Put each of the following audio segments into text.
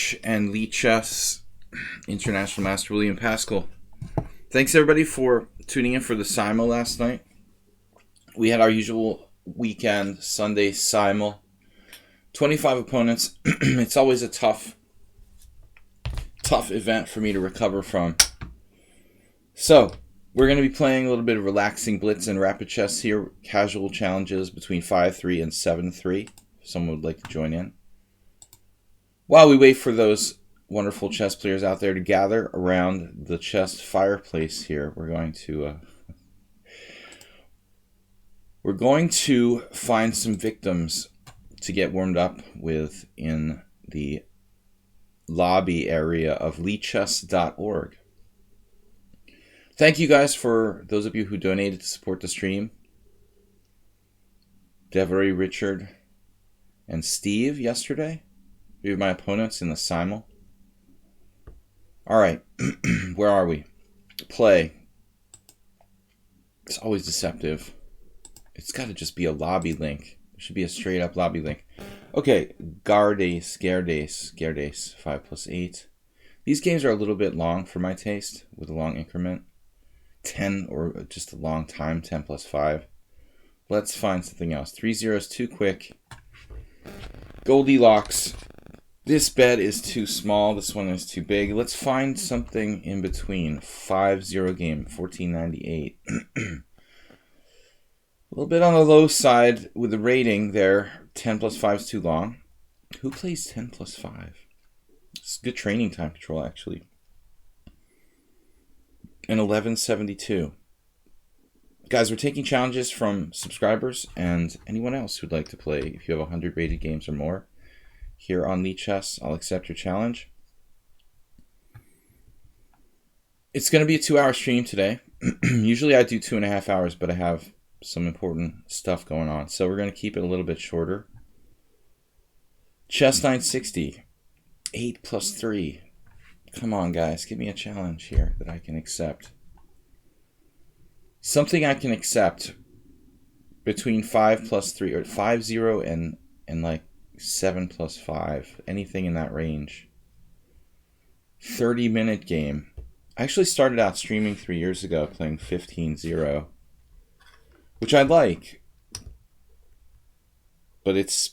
coach and lichess international master William Paschall. Thanks everybody for tuning in for the simul last night. We had our usual weekend Sunday simul. 25 opponents. It's always a tough event for me to recover from. So we're going to be playing a little bit of relaxing blitz and rapid chess here. Casual challenges between 5-3 and 7-3. If someone would like to join in. While we wait for those wonderful chess players out there to gather around the chess fireplace here, we're going to find some victims to get warmed up with in the lobby area of lichess.org. Thank you guys for those of you who donated to support the stream. Devery, Richard, and Steve yesterday. Three of my opponents in the simul. Alright, where are we? Play. It's always deceptive. It's got to just be a lobby link. It should be a straight up lobby link. Okay, Gardes, 5+8. These games are a little bit long for my taste, with a long increment. 10 or just a long time, 10+5. Let's find something else. 3-0 is too quick. Goldilocks. This bed is too small. This one is too big. Let's find something in between. 5-0 game, 1498. A little bit on the low side with the rating there. 10+5 is too long. Who plays 10+5? It's good training time control, actually. And 1172. Guys, we're taking challenges from subscribers and anyone else who'd like to play. If you have 100 rated games or more here on lichess, I'll accept your challenge. It's going to be a 2-hour stream today. Usually I do 2.5 hours, but I have some important stuff going on, so we're going to keep it a little bit shorter. Chess 960, 8+3. Come on, guys, give me a challenge here that I can accept. Something I can accept between 5+3 or 5-0 and like 7+5, anything in that range. 30-minute game. I actually started out streaming 3 years ago playing 15-0, which I like, but it's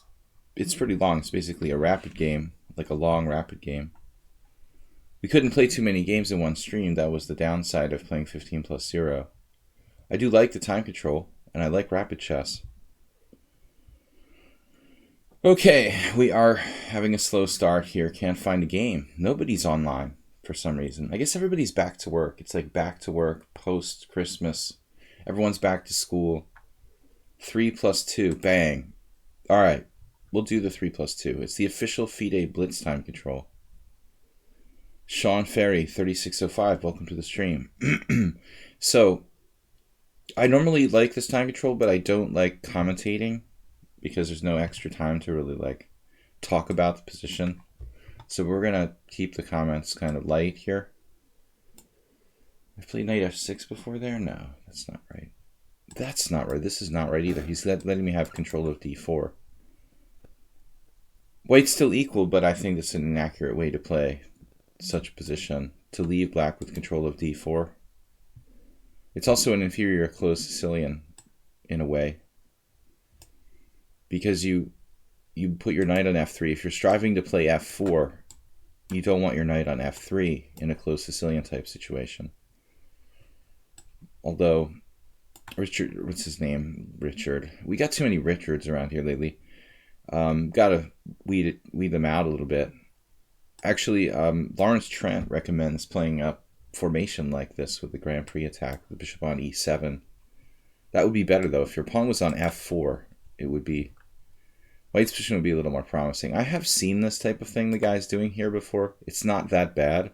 pretty long. It's basically a rapid game, like a long rapid game. We couldn't play too many games in one stream. That was the downside of playing 15+0. I do like the time control, and I like rapid chess. Okay, we are having a slow start here. Can't find a game. Nobody's online for some reason. I guess everybody's back to work. It's like back to work post-Christmas. Everyone's back to school. 3+2. Bang. All right, we'll do the 3+2. It's the official FIDE Blitz time control. Sean Ferry, 3605. Welcome to the stream. So, I normally like this time control, but I don't like commentating because there's no extra time to really like talk about the position. So we're going to keep the comments kind of light here. I've played knight f6 before there? No, that's not right. That's not right. This is not right either. He's letting me have control of d4. White's still equal, but I think this is an inaccurate way to play such a position, to leave black with control of d4. It's also an inferior closed Sicilian in a way, because you put your knight on f3. If you're striving to play f4, you don't want your knight on f3 in a closed Sicilian type situation. Although, Richard, what's his name? Richard. We got too many Richards around here lately. Gotta weed them out a little bit. Actually, Lawrence Trent recommends playing a formation like this with the Grand Prix attack, the bishop on e7. That would be better, though. If your pawn was on f4, it would be... White's position would be a little more promising. I have seen this type of thing the guy's doing here before. It's not that bad.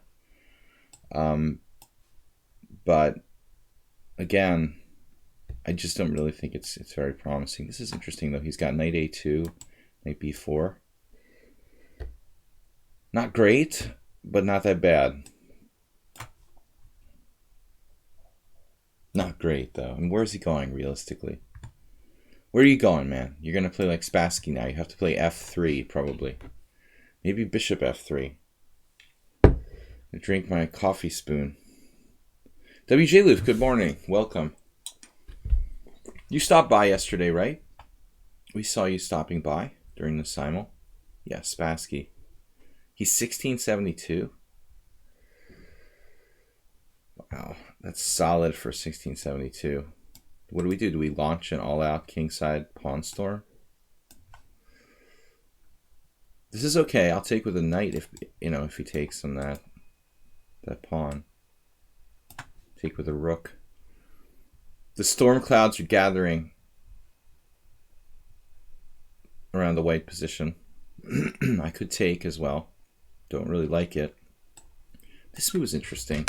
But, again, I just don't really think it's very promising. This is interesting, though. He's got knight a2, knight b4. Not great, but not that bad. Not great, though. And where's he going, realistically? Where are you going, man? You're going to play like Spassky now. You have to play f3, probably. Maybe bishop f3. I drink my coffee spoon. WJ Luke, good morning. Welcome. You stopped by yesterday, right? We saw you stopping by during the simul. Yeah, Spassky. He's 1672. Wow, that's solid for 1672. What do we do? Do we launch an all-out kingside pawn storm? This is okay. I'll take with a knight if he takes on that pawn. Take with a rook. The storm clouds are gathering around the white position. I could take as well. Don't really like it. This move was interesting.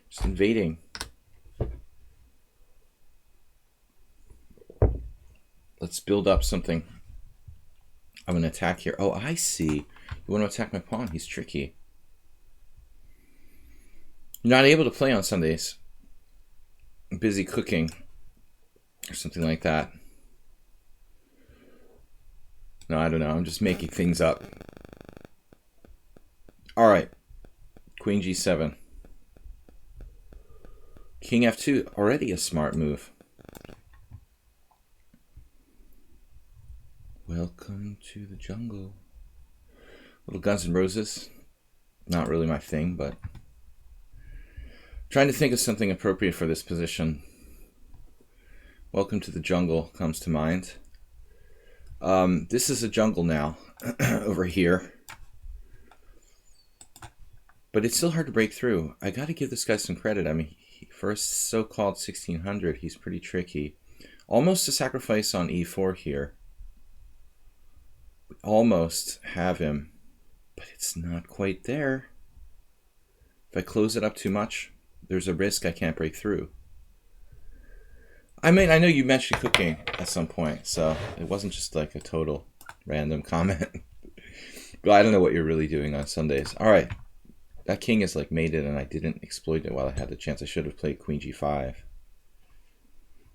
Just invading. Let's build up something. I'm going to attack here. Oh, I see. You want to attack my pawn? He's tricky. You're not able to play on Sundays. I'm busy cooking or something like that. No, I don't know. I'm just making things up. All right. Queen G7. King F2. Already a smart move. Welcome to the jungle. Little Guns N' Roses. Not really my thing, but trying to think of something appropriate for this position. Welcome to the jungle comes to mind. This is a jungle now over here. But it's still hard to break through. I got to give this guy some credit. I mean, for a so-called 1600, he's pretty tricky. Almost a sacrifice on e4 here. Almost have him, but it's not quite there. If I close it up too much, there's a risk I can't break through. I mean, I know you mentioned cooking at some point, so it wasn't just like a total random comment. But I don't know what you're really doing on Sundays. All right, that king is like mated, and I didn't exploit it while I had the chance. I should have played Queen G5.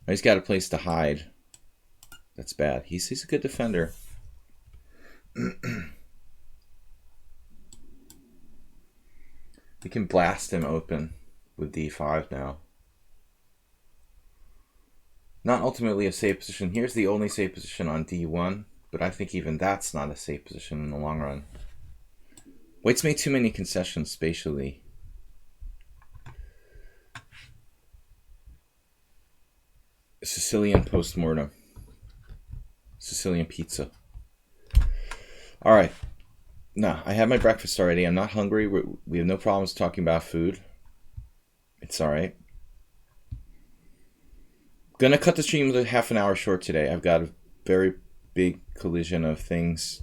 He's got a place to hide. That's bad. He's a good defender. We can blast him open with d5 now. Not ultimately a safe position. Here's the only safe position on d1, but I think even that's not a safe position in the long run. White's made too many concessions spatially. Sicilian postmortem. Sicilian pizza. All right. No, I had my breakfast already. I'm not hungry. We have no problems talking about food. It's all right. Gonna cut the stream half an hour short today. I've got a very big collision of things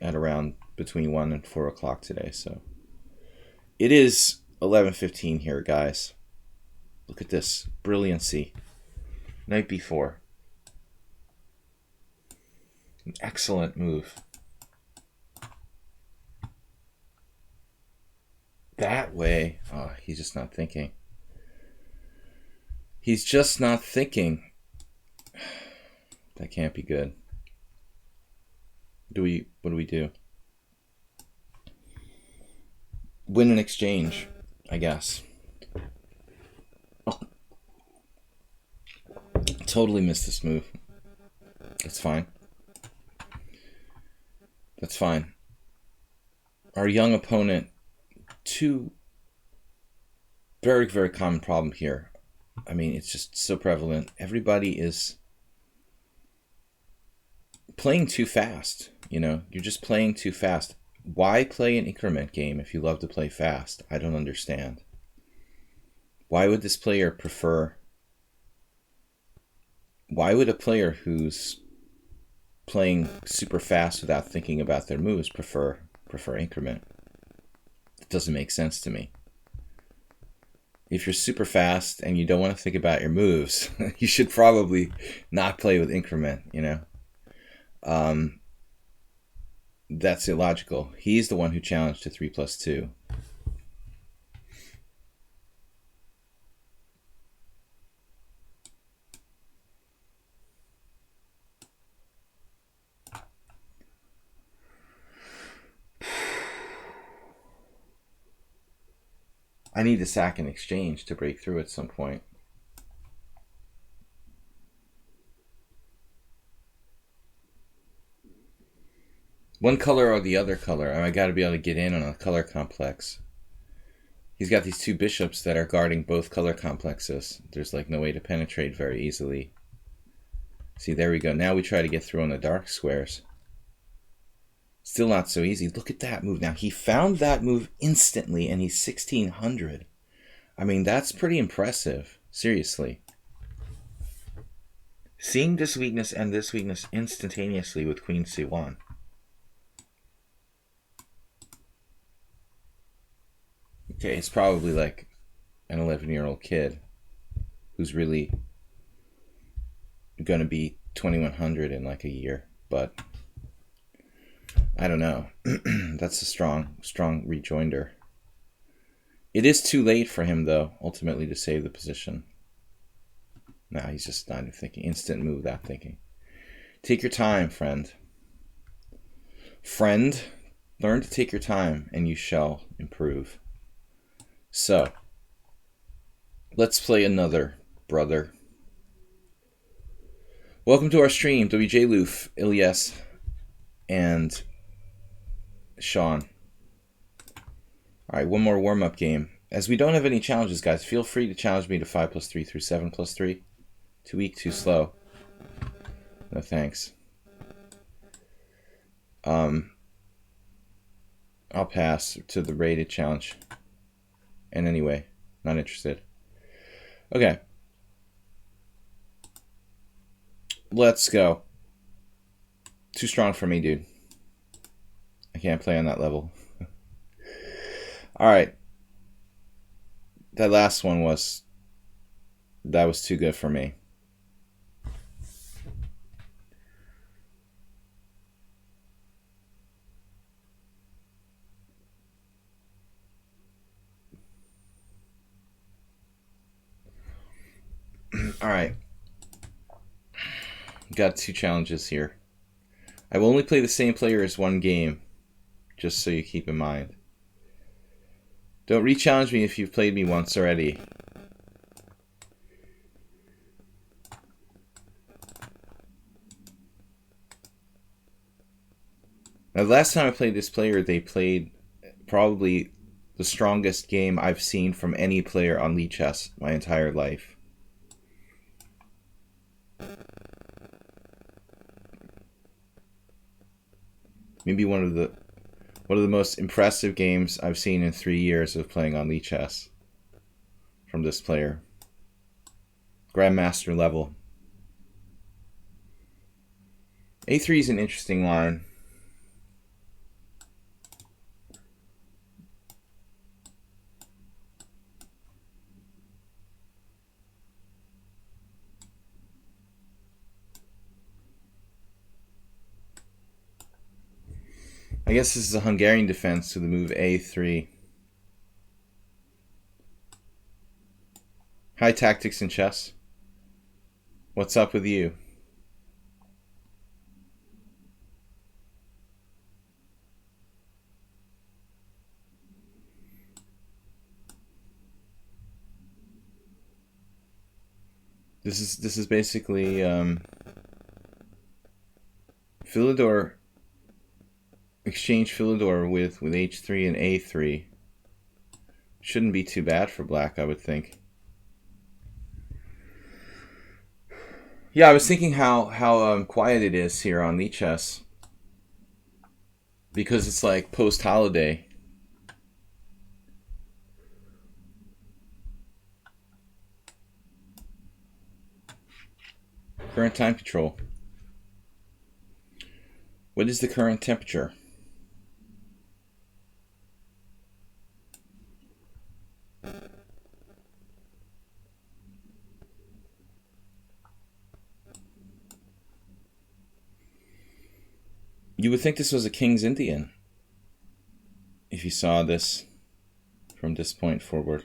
at around between 1 and 4 o'clock today. So it is 11:15 here, guys. Look at this brilliancy. Knight b4. An excellent move. That way. Oh, he's just not thinking. He's just not thinking. That can't be good. What do we do? Win an exchange, I guess. Oh. Totally missed this move. That's fine. That's fine. Our young opponent, two very, very common problem here. I mean, it's just so prevalent. Everybody is playing too fast. You know, you're just playing too fast. Why play an increment game if you love to play fast? I don't understand. Why would this player prefer... Why would a player who's playing super fast without thinking about their moves prefer increment? It doesn't make sense to me. If you're super fast and you don't want to think about your moves, you should probably not play with increment, you know? That's illogical. He's the one who challenged to 3+2. I need to sack an exchange to break through at some point. One color or the other color. I got to be able to get in on a color complex. He's got these two bishops that are guarding both color complexes. There's like no way to penetrate very easily. See, there we go. Now we try to get through on the dark squares. Still not so easy. Look at that move. Now, he found that move instantly, and he's 1600. I mean, that's pretty impressive. Seriously. Seeing this weakness and this weakness instantaneously with Queen C1. Okay, it's probably like an 11-year-old kid who's really going to be 2100 in like a year, but I don't know. That's a strong rejoinder. It is too late for him, though, ultimately, to save the position. Now he's just not even thinking. Instant move without thinking. Take your time, friend. Friend, learn to take your time, and you shall improve. So, let's play another, brother. Welcome to our stream, WJ Loof, Ilyes, and Sean. Alright, one more warm-up game. As we don't have any challenges, guys, feel free to challenge me to 5+3 through 7+3. Too weak, too slow. No thanks. I'll pass to the rated challenge. And anyway, not interested. Okay. Let's go. Too strong for me, dude. I can't play on that level. Alright. That last one was too good for me. Alright. Got two challenges here. I will only play the same player as one game, just so you keep in mind. Don't re-challenge me if you've played me once already. Now, the last time I played this player, they played probably the strongest game I've seen from any player on lichess my entire life. Maybe one of the most impressive games I've seen in 3 years of playing on lichess from this player. Grandmaster level. A3 is an interesting line. I guess this is a Hungarian defense to the move A3. Hi, Tactics in Chess. What's up with you? This is basically Philidor. Exchange Philidor with H3 and A3. Shouldn't be too bad for black, I would think. Yeah, I was thinking how quiet it is here on lichess. Because it's like post-holiday. Current time control. What is the current temperature? You would think this was a King's Indian if you saw this from this point forward.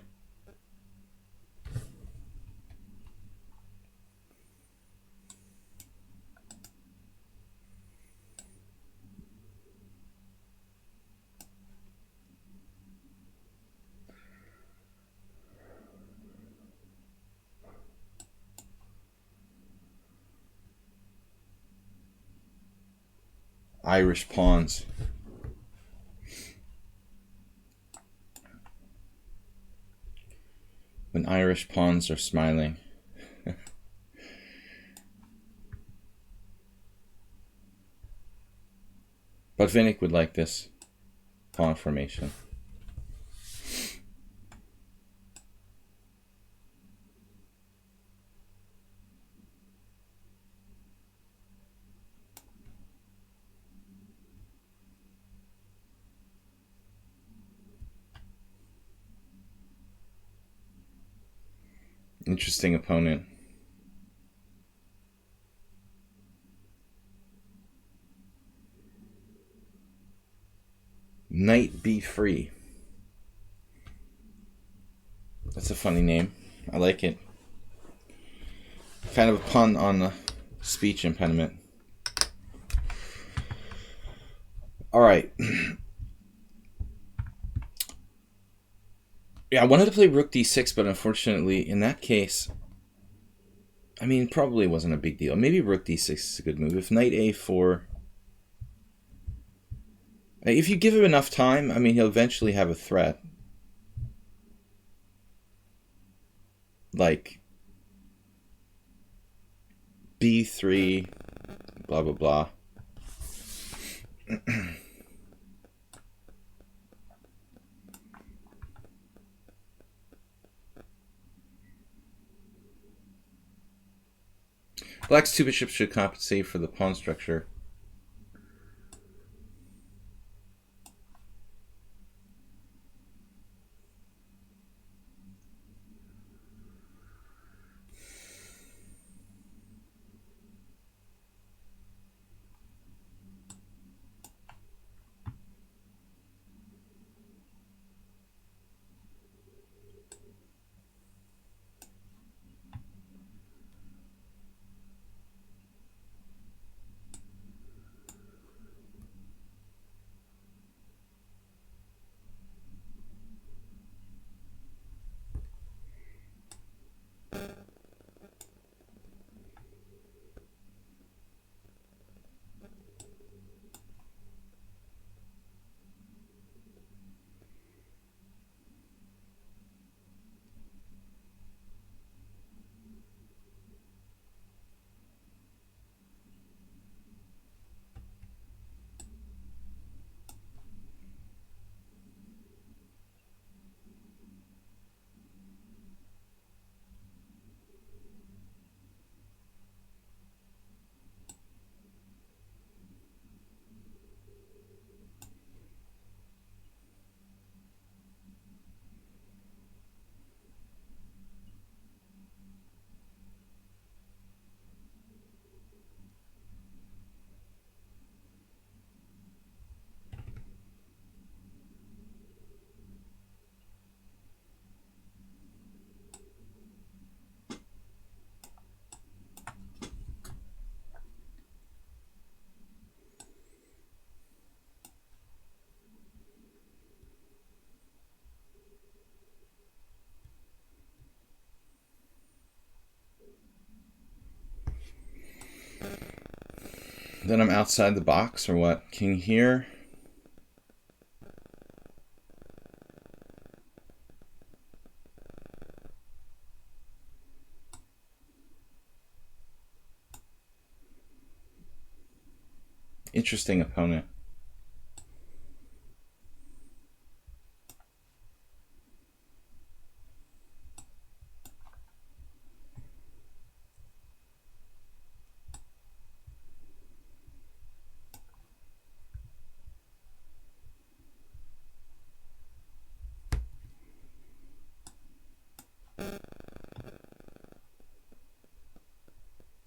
Irish pawns. When Irish pawns are smiling. But Vinnick would like this pawn formation. Interesting opponent. Knight Be Free. That's a funny name. I like it. Kind of a pun on the speech impediment. All right. Yeah, I wanted to play Rook D6, but unfortunately, in that case, I mean, probably wasn't a big deal. Maybe Rook D6 is a good move. If Knight A4... If you give him enough time, I mean, he'll eventually have a threat. Like B3, blah, blah, blah. Black's two bishops should compensate for the pawn structure. Then I'm outside the box, or what? King here. Interesting opponent.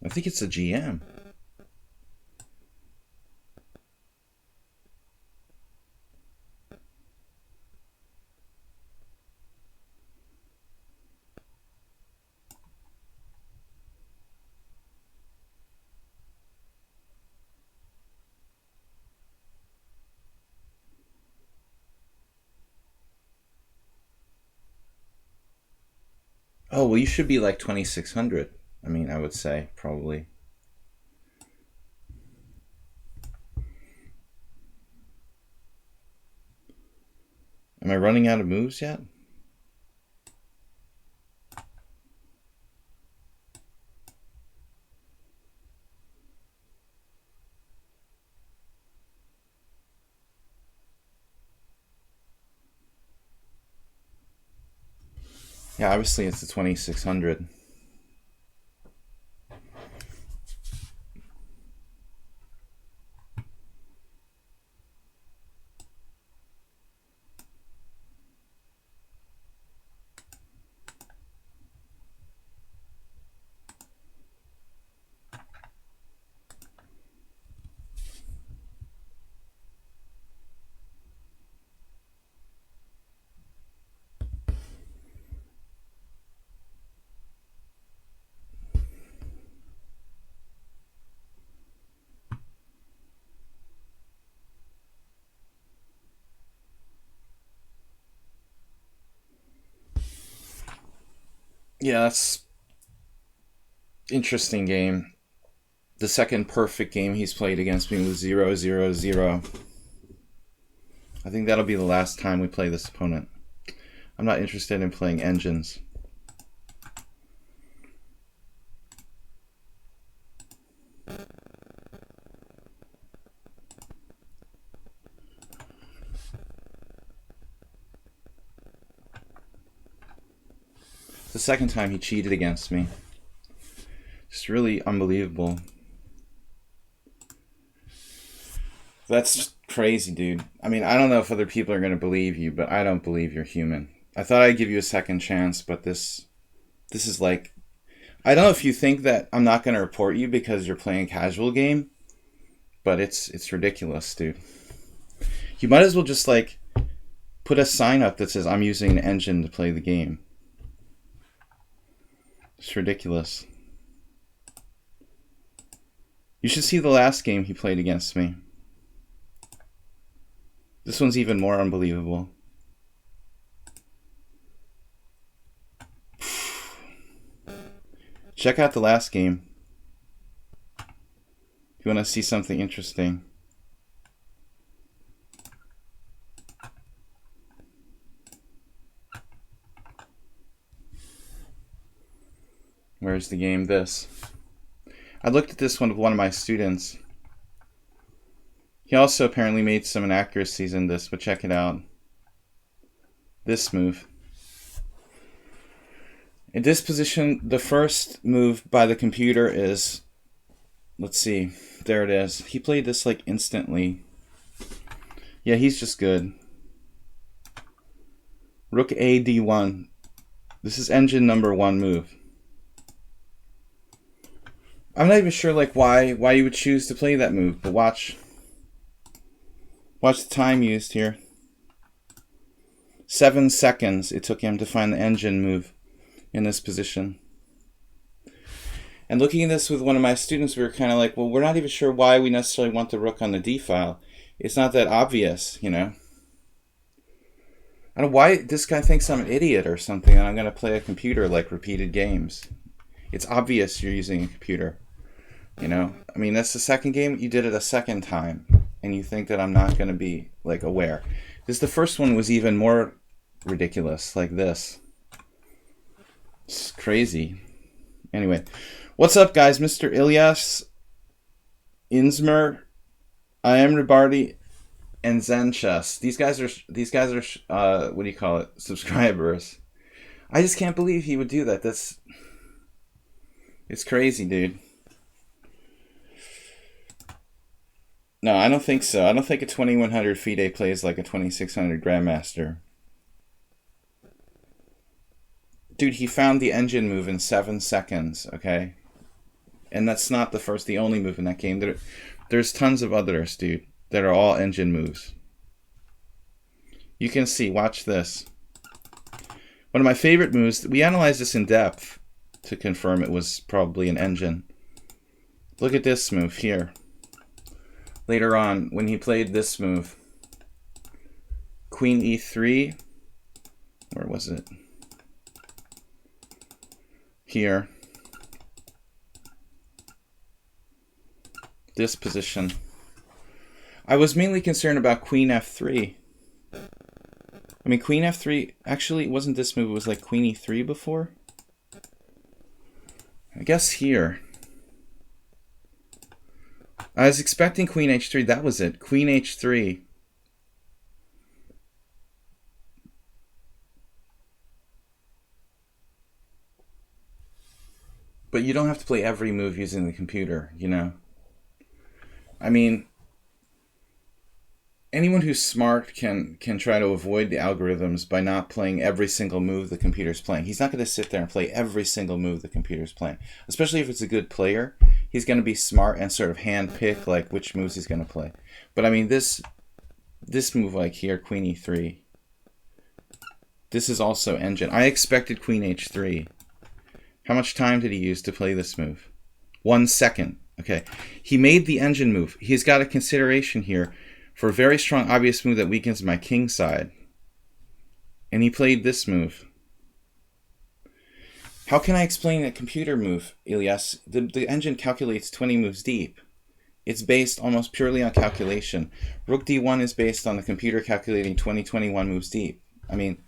I think it's a GM. Oh, well, you should be like 2,600. I mean, I would say, probably. Am I running out of moves yet? Yeah, obviously it's the 2600. Yeah, that's interesting game. The second perfect game he's played against me was 0-0-0. I think that'll be the last time we play this opponent. I'm not interested in playing engines. The second time he cheated against me. Just really unbelievable. That's crazy, dude. I mean, I don't know if other people are going to believe you, but I don't believe you're human. I thought I'd give you a second chance, but this is like... I don't know if you think that I'm not going to report you because you're playing a casual game, but it's ridiculous, dude. You might as well just, like, put a sign up that says, I'm using an engine to play the game. It's ridiculous. You should see the last game he played against me. This one's even more unbelievable. Check out the last game. If you want to see something interesting. Where's the game? This. I looked at this one with one of my students. He also apparently made some inaccuracies in this, but check it out. This move. In this position, the first move by the computer is, let's see, there it is. He played this like instantly. Yeah, he's just good. Rook A D1. This is engine number 1 move. I'm not even sure like why you would choose to play that move, but watch the time used here. 7 seconds it took him to find the engine move in this position. And looking at this with one of my students, we were kind of like, well, we're not even sure why we necessarily want the rook on the d file. It's not that obvious, you know. I don't know why this guy thinks I'm an idiot or something and I'm going to play a computer like repeated games. It's obvious you're using a computer, you know. I mean, that's the second game. You did it a second time and you think that I'm not going to be like aware. The first one was even more ridiculous, like this. It's crazy. Anyway, what's up, guys? Mr. Ilyas, Inzmer, I am Ribardi, and Zen Chess. These guys are what do you call it? Subscribers. I just can't believe he would do that. It's crazy, dude. No, I don't think so. I don't think a 2100 FIDE plays like a 2600 Grandmaster. Dude, he found the engine move in 7 seconds, okay? And that's not the only move in that game. There's tons of others, dude, that are all engine moves. You can see, watch this. One of my favorite moves, we analyzed this in depth to confirm it was probably an engine. Look at this move here. Later on, when he played this move, Queen E3, where was it? Here. This position. I was mainly concerned about Queen F3. I mean, queen f3, actually, it wasn't this move, it was like queen e3 before? I guess here. I was expecting queen h3, that was it. Queen h3. But you don't have to play every move using the computer, you know? I mean, anyone who's smart can try to avoid the algorithms by not playing every single move the computer's playing. He's not going to sit there and play every single move the computer's playing. Especially if it's a good player, he's going to be smart and sort of hand pick like which moves he's going to play. But I mean, this move like here, queen e3, this is also engine. I expected queen h3. How much time did he use to play this move? 1 second. Okay. He made the engine move. He's got a consideration here for a very strong, obvious move that weakens my king side. And he played this move. How can I explain a computer move, Ilyas? The engine calculates 20 moves deep. It's based almost purely on calculation. Rook d1 is based on the computer calculating 21 moves deep. I mean,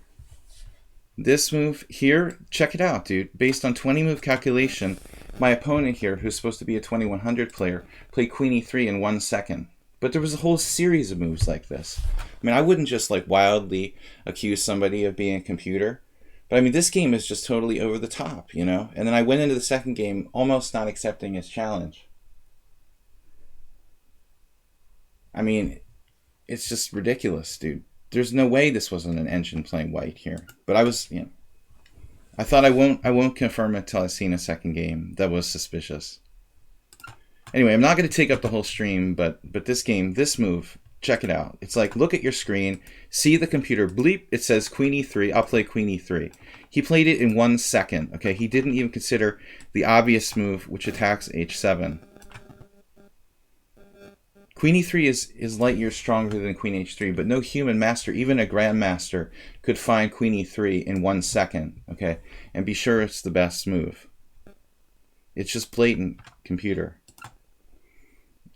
this move here, check it out, dude. Based on 20 move calculation, my opponent here, who's supposed to be a 2100 player, played queen e3 in 1 second. But there was a whole series of moves like this. I mean, I wouldn't just like wildly accuse somebody of being a computer. But I mean, this game is just totally over the top, you know? And then I went into the second game almost not accepting his challenge. I mean, it's just ridiculous, dude. There's no way this wasn't an engine playing white here. But I was, you know, I thought I won't confirm it till I've seen a second game. That was suspicious. Anyway, I'm not going to take up the whole stream, but this game, this move, check it out. It's like, look at your screen, see the computer, bleep, it says queen e3, I'll play queen e3. He played it in 1 second, okay? He didn't even consider the obvious move, which attacks h7. Queen e3 is light years stronger than queen h3, but no human master, even a grandmaster, could find queen e3 in 1 second, okay? And be sure it's the best move. It's just blatant computer.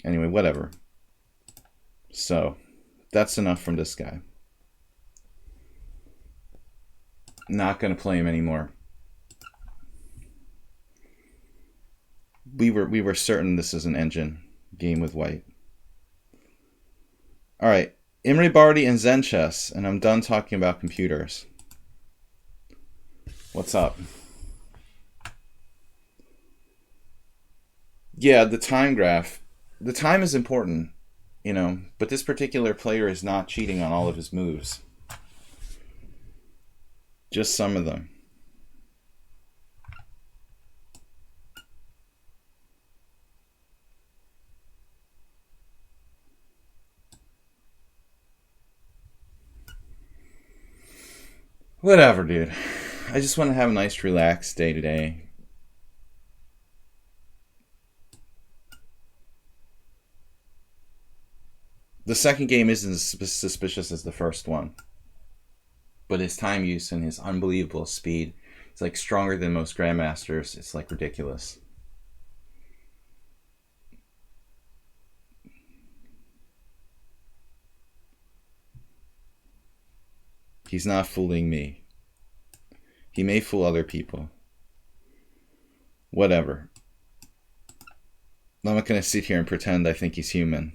Anyway, whatever. So, that's enough from this guy. Not going to play him anymore. We were certain this is an engine game with white. All right, Imre Bardi and Zen Chess, and I'm done talking about computers. What's up? Yeah, the time graph. The time is important, you know, but this particular player is not cheating on all of his moves. Just some of them. Whatever, dude. I just want to have a nice, relaxed day today. The second game isn't as suspicious as the first one. But his time use and his unbelievable speed, it's like stronger than most grandmasters. It's like ridiculous. He's not fooling me. He may fool other people. Whatever. I'm not going to sit here and pretend I think he's human.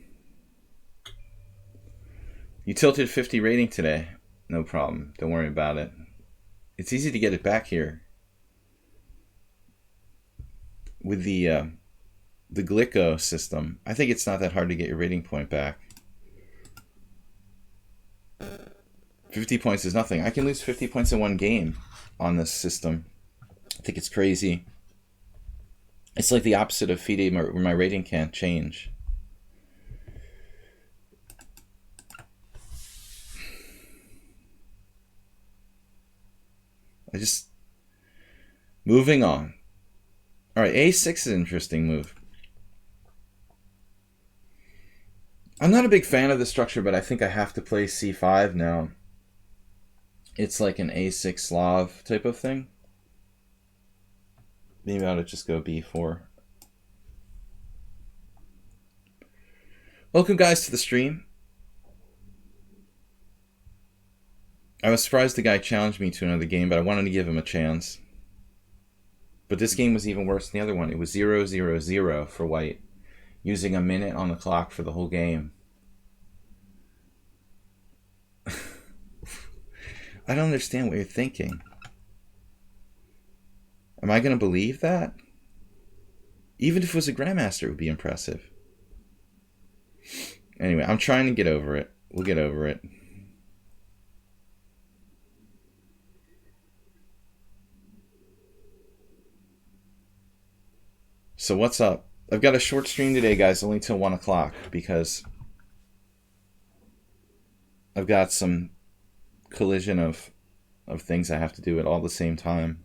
You tilted 50 rating today. No problem. Don't worry about it. It's easy to get it back here. With the Glico system, I think it's not that hard to get your rating point back. 50 points is nothing. I can lose 50 points in one game on this system. I think it's crazy. It's like the opposite of FIDE, where my rating can't change. Moving on. All right, a6 is an interesting move. I'm not a big fan of the structure, but I think I have to play c5 now. It's like an a6 Slav type of thing. Maybe I ought to just go b4. Welcome, guys, to the stream. I was surprised the guy challenged me to another game, but I wanted to give him a chance. But this game was even worse than the other one. It was 0-0-0 for white, using a minute on the clock for the whole game. I don't understand what you're thinking. Am I going to believe that? Even if it was a Grandmaster, it would be impressive. Anyway, I'm trying to get over it. We'll get over it. So what's up? I've got a short stream today, guys, only till 1 o'clock, because I've got some collision of things I have to do at all the same time.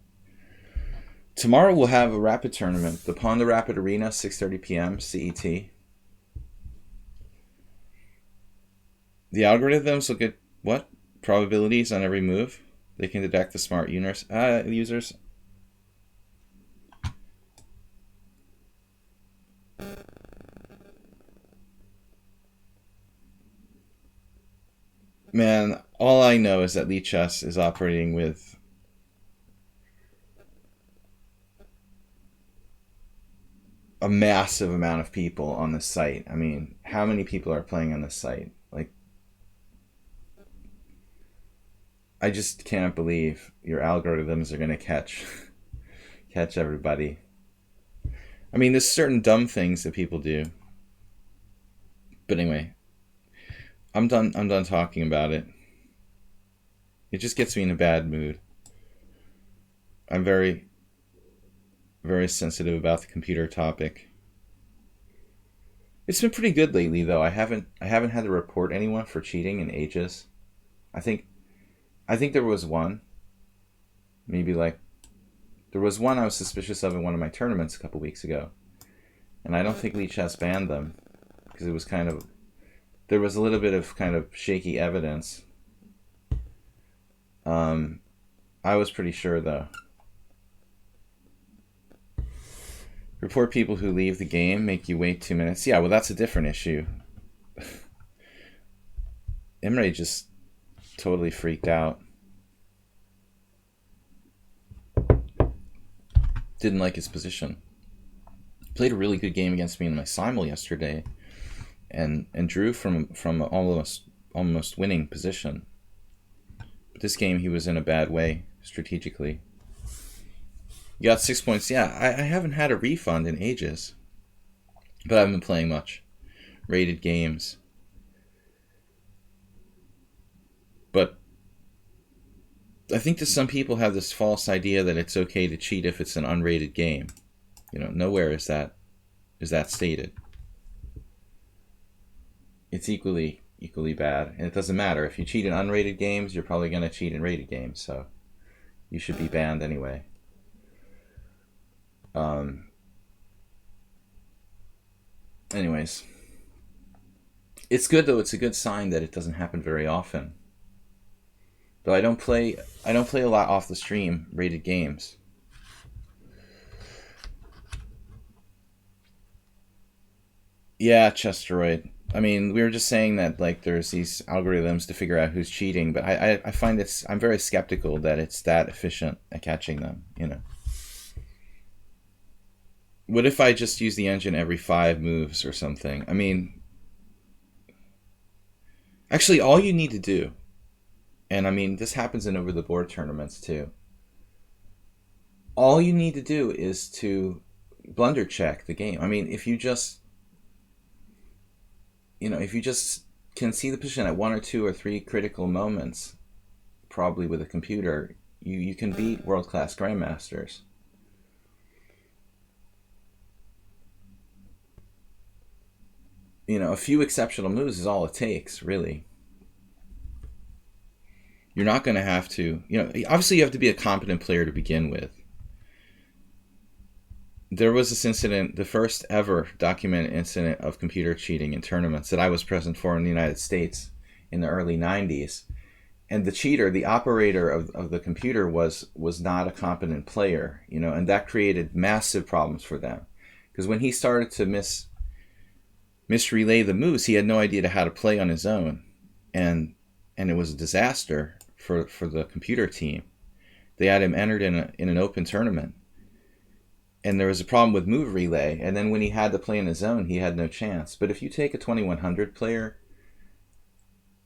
Tomorrow we'll have a rapid tournament, the Pond Rapid Arena, 6:30 p.m. CET. The algorithms look at what? Probabilities on every move. They can detect the smart users. Man, all I know is that lichess is operating with a massive amount of people on the site. I mean, how many people are playing on the site? Like, I just can't believe your algorithms are going to catch everybody. I mean, there's certain dumb things that people do. But anyway, I'm done talking about it. It just gets me in a bad mood. I'm very, very sensitive about the computer topic. It's been pretty good lately, though. I haven't had to report anyone for cheating in ages. I think there was one. Maybe there was one I was suspicious of in one of my tournaments a couple weeks ago, and I don't think lichess banned them because it was there was a little bit of kind of shaky evidence. I was pretty sure, though. Report people who leave the game, make you wait 2 minutes. Yeah, well, that's a different issue. Imre just totally freaked out. Didn't like his position. Played a really good game against me in my simul yesterday, and drew from almost winning position. But this game he was in a bad way strategically. You got 6 points. Yeah, I haven't had a refund in ages, but I haven't been playing much rated games. But I think that some people have this false idea that it's okay to cheat if it's an unrated game. Nowhere is that stated. It's equally bad, and it doesn't matter. If you cheat in unrated games, you're probably going to cheat in rated games, so you should be banned anyway. Anyways, it's good, though. It's a good sign that it doesn't happen very often. Though I don't play a lot off the stream rated games. Yeah, Chesteroid. I mean, we were just saying that there's these algorithms to figure out who's cheating, but I find I'm very skeptical that it's that efficient at catching them. What if I just use the engine every 5 moves or something? I mean, actually, all you need to do, and I mean, this happens in over-the-board tournaments too. All you need to do is to blunder check the game. I mean, if you just can see the position at 1 or 2 or 3 critical moments, probably with a computer, you can beat world-class grandmasters. A few exceptional moves is all it takes, really. You're not going to have to, obviously you have to be a competent player to begin with. There was this incident, the first ever documented incident of computer cheating in tournaments that I was present for in the United States in the early 90s. And the cheater, the operator of the computer was not a competent player, and that created massive problems for them. Because when he started to misrelay the moves, he had no idea how to play on his own. And it was a disaster for the computer team. They had him entered in an open tournament, and there was a problem with move relay. And then when he had to play in his own, he had no chance. But if you take a 2100 player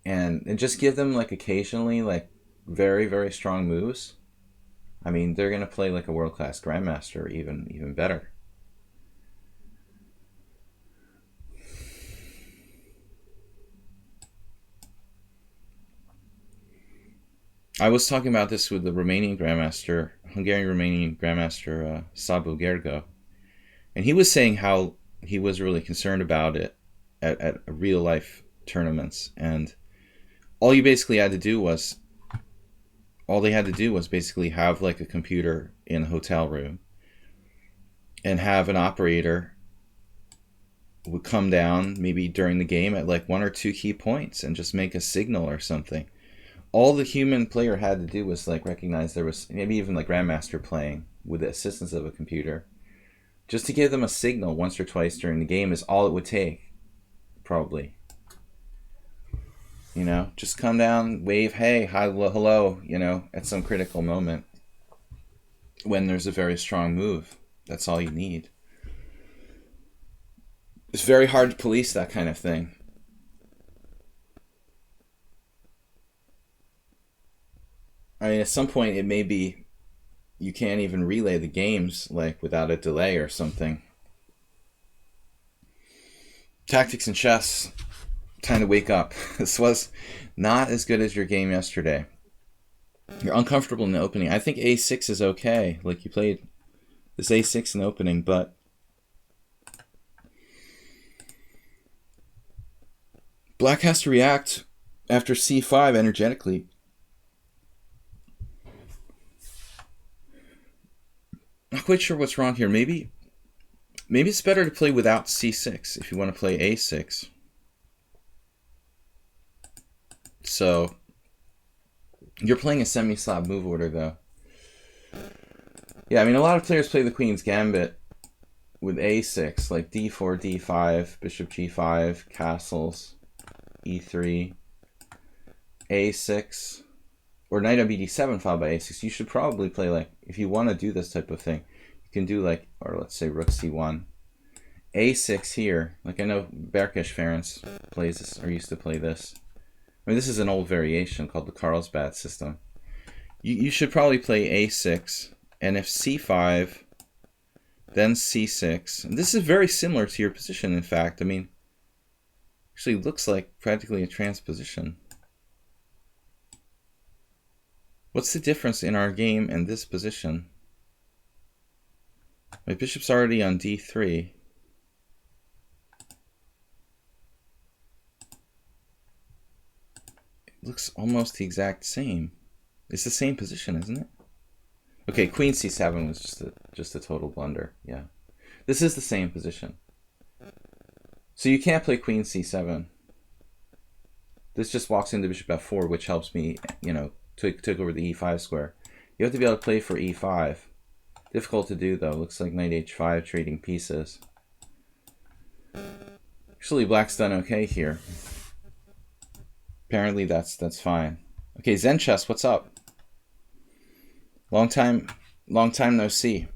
and just give them like occasionally like very, very strong moves, I mean, they're gonna play like a world-class grandmaster, even better. I was talking about this with the Hungarian Romanian grandmaster Szabó Gergő, and he was saying how he was really concerned about it at real life tournaments, and all they had to do was basically have like a computer in a hotel room and have an operator would come down maybe during the game at like 1 or 2 key points and just make a signal or something. All the human player had to do was like recognize there was maybe even like grandmaster playing with the assistance of a computer. Just to give them a signal once or twice during the game is all it would take, probably. You know, just come down, wave, hey, hi, hello, you know, at some critical moment when there's a very strong move. That's all you need. It's very hard to police that kind of thing. I mean, at some point it may be you can't even relay the games like without a delay or something. Tactics and chess, time to wake up. This was not as good as your game yesterday. You're uncomfortable in the opening. I think a6 is okay. Like you played this a6 in the opening, but Black has to react after c5 energetically. Not quite sure what's wrong here. Maybe it's better to play without c6 if you want to play a6. So you're playing a semi-slab move order though. Yeah, I mean a lot of players play the Queen's Gambit with a6, like d4, d5, bishop g5, castles, e3, a6. Or knight on bd7 followed by a6. You should probably play like, if you want to do this type of thing, you can do like, or let's say rook c1, a6 here. Like I know Berkesh Ferenc plays this, or used to play this. I mean, this is an old variation called the Carlsbad system. You should probably play a6, and if c5, then c6. And this is very similar to your position, in fact. I mean, actually looks like practically a transposition. What's the difference in our game and this position? My bishop's already on d3. It looks almost the exact same. It's the same position, isn't it? Okay, queen c7 was just a total blunder. Yeah. This is the same position. So you can't play queen c7. This just walks into bishop f4, which helps me, you know, took over the e5 square. You have to be able to play for e5. Difficult to do though. Looks like knight h5 trading pieces. Actually, black's done okay here. Apparently that's fine. Okay, Zen Chess, what's up? Long time no see.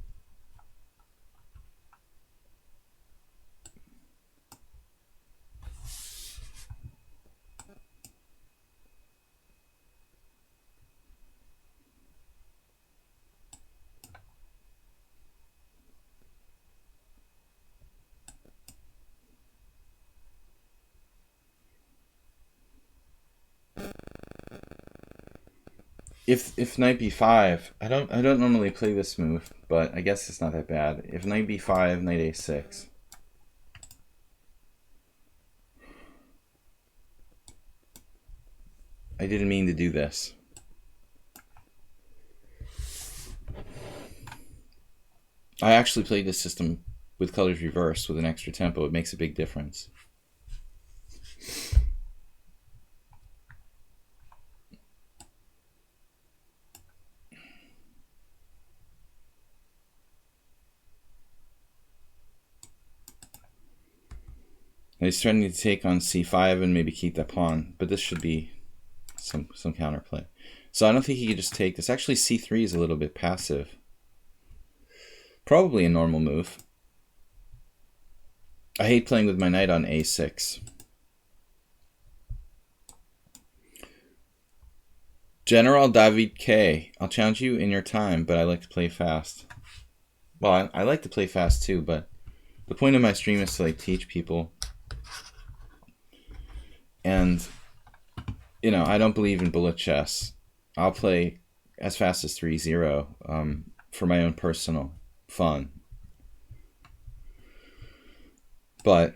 If knight b5, I don't normally play this move, but I guess it's not that bad. If knight b5, knight a6. I didn't mean to do this. I actually played this system with colors reversed with an extra tempo. It makes a big difference. He's threatening to take on c5 and maybe keep that pawn, but this should be some counterplay. So I don't think he could just take this. Actually, c3 is a little bit passive. Probably a normal move. I hate playing with my knight on a6. General David K. I'll challenge you in your time, but I like to play fast. Well, I like to play fast too, but the point of my stream is to like teach people. And, you know, I don't believe in bullet chess. I'll play as fast as 3-0 for my own personal fun. But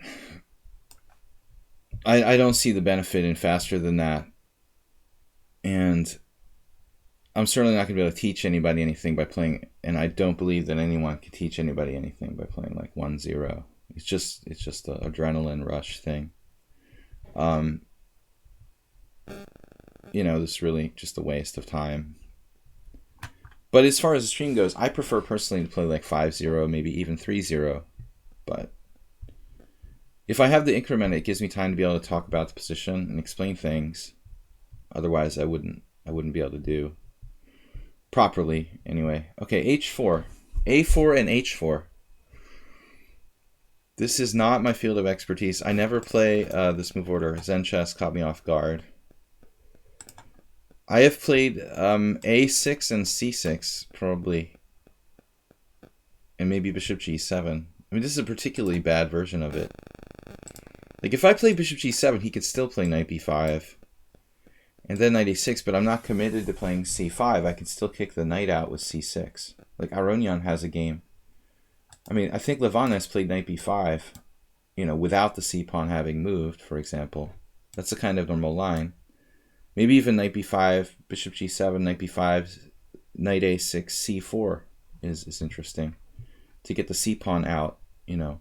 I don't see the benefit in faster than that. And I'm certainly not going to be able to teach anybody anything by playing, and I don't believe that anyone can teach anybody anything by playing like 1-0. It's just an adrenaline rush thing. You know, this is really just a waste of time. But as far as the stream goes, I prefer personally to play like 5-0, maybe even 3-0. But if I have the increment, it gives me time to be able to talk about the position and explain things. Otherwise, I wouldn't be able to do properly anyway. Okay, h4. a4 and h4. This is not my field of expertise. I never play this move order. Zen chess caught me off guard. I have played a6 and c6, probably. And maybe bishop g7. I mean, this is a particularly bad version of it. Like, if I play bishop g7, he could still play knight b5. And then knight a6, but I'm not committed to playing c5. I can still kick the knight out with c6. Like, Aronian has a game. I mean, I think Levin has played knight b5, you know, without the c-pawn having moved, for example. That's a kind of normal line. Maybe even knight b5, bishop g7, knight b5, knight a6, c4 is interesting. To get the c-pawn out, you know,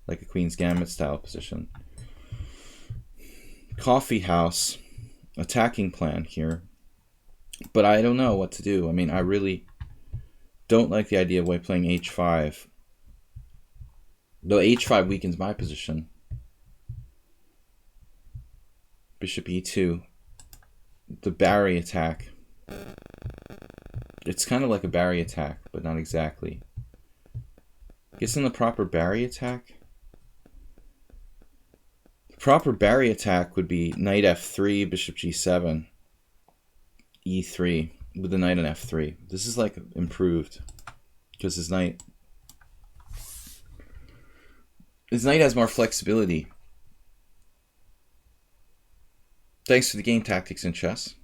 like a Queen's Gambit style position. Coffee house, attacking plan here. But I don't know what to do. I mean, I really don't like the idea of playing h5. Though h5 weakens my position. Bishop e2. The Barry attack. It's kind of like a Barry attack, but not exactly. Isn't the proper Barry attack? The proper Barry attack would be knight f3, bishop g7, e3, with the knight on f3. This is like improved, because his knight has more flexibility. Thanks for the game tactics in chess.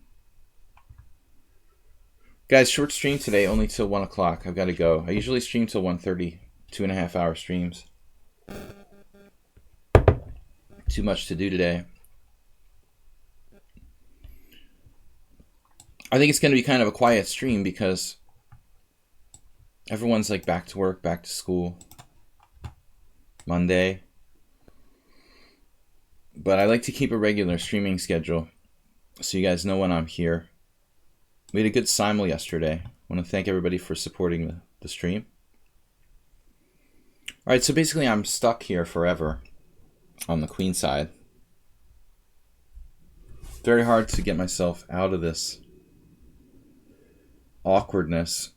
Guys, short stream today, only till 1 o'clock. I've got to go. I usually stream till 1:30, 2.5 hour streams. Too much to do today. I think it's going to be kind of a quiet stream because everyone's like back to work, back to school. Monday. But I like to keep a regular streaming schedule so you guys know when I'm here. We had a good simul yesterday. I want to thank everybody for supporting the stream. Alright, so basically I'm stuck here forever on the queen side. Very hard to get myself out of this awkwardness.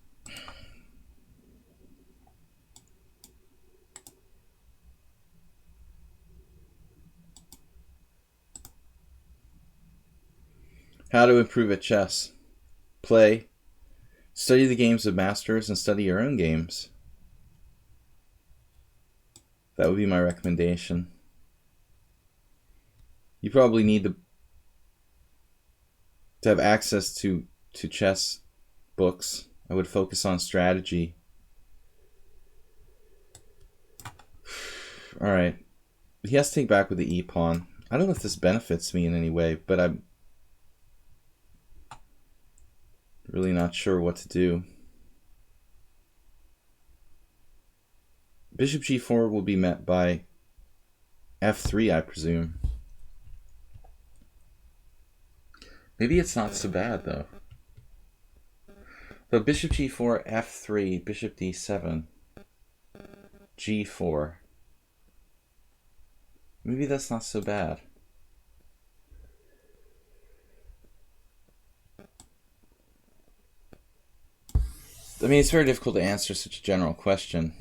How to improve at chess. Play. Study the games of masters and study your own games. That would be my recommendation. You probably need to have access to chess books. I would focus on strategy. Alright. He has to take back with the e-pawn. I don't know if this benefits me in any way, but I'm really not sure what to do. Bishop g4 will be met by f3, I presume. Maybe it's not so bad, though. So bishop g4, f3, bishop d7, g4. Maybe that's not so bad. I mean, it's very difficult to answer such a general question.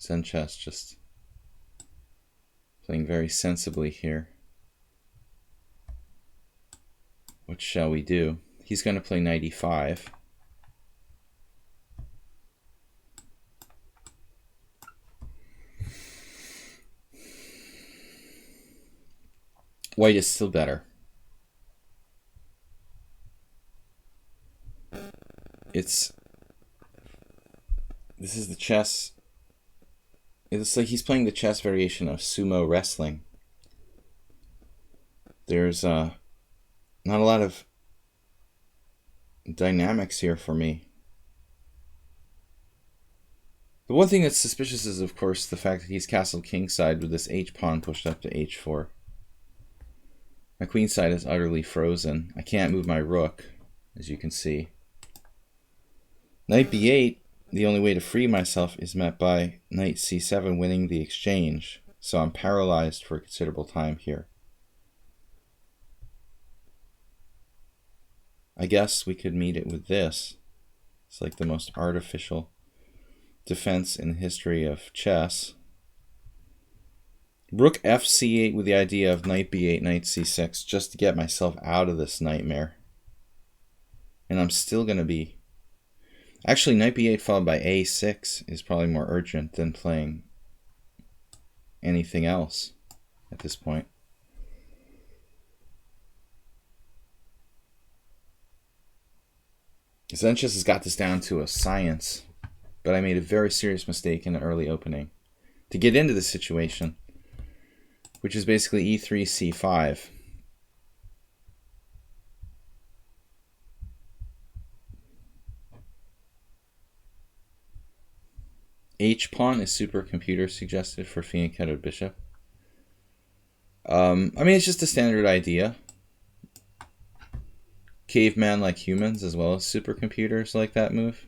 Zen chess just playing very sensibly here. What shall we do? He's going to play knight e5. White is still better. This is the chess. It's like he's playing the chess variation of sumo wrestling. There's not a lot of dynamics here for me. The one thing that's suspicious is, of course, the fact that he's castled kingside with this h-pawn pushed up to h4. My queenside is utterly frozen. I can't move my rook, as you can see. Knight b8, the only way to free myself is met by knight c7 winning the exchange, so I'm paralyzed for a considerable time here. I guess we could meet it with this. It's like the most artificial defense in the history of chess. Rook fc8 with the idea of knight b8, knight c6, just to get myself out of this nightmare. And I'm still going to be... Actually, knight b8 followed by a6 is probably more urgent than playing anything else at this point. Zen chess has got this down to a science, but I made a very serious mistake in the early opening to get into this situation, which is basically e3, c5. H-pawn is supercomputer suggested for fianchettoed bishop. I mean, it's just a standard idea. Caveman like humans as well as supercomputers like that move.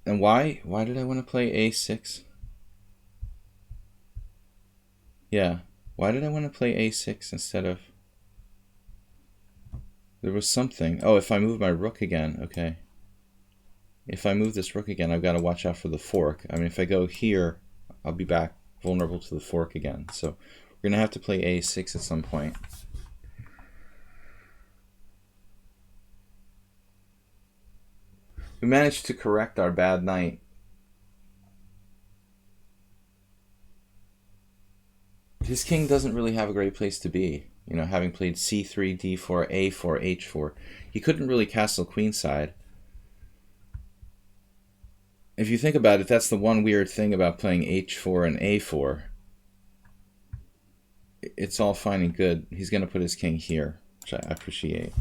And why? Why did I want to play a6? Yeah, why did I want to play a6 instead of... There was something. Oh, if I move my rook again, okay. If I move this rook again, I've got to watch out for the fork. I mean, if I go here, I'll be back vulnerable to the fork again. So we're going to have to play a6 at some point. We managed to correct our bad knight. His king doesn't really have a great place to be. You know, having played c3, d4, a4, h4. He couldn't really castle queenside. If you think about it, that's the one weird thing about playing h4 and a4. It's all fine and good. He's going to put his king here, which I appreciate.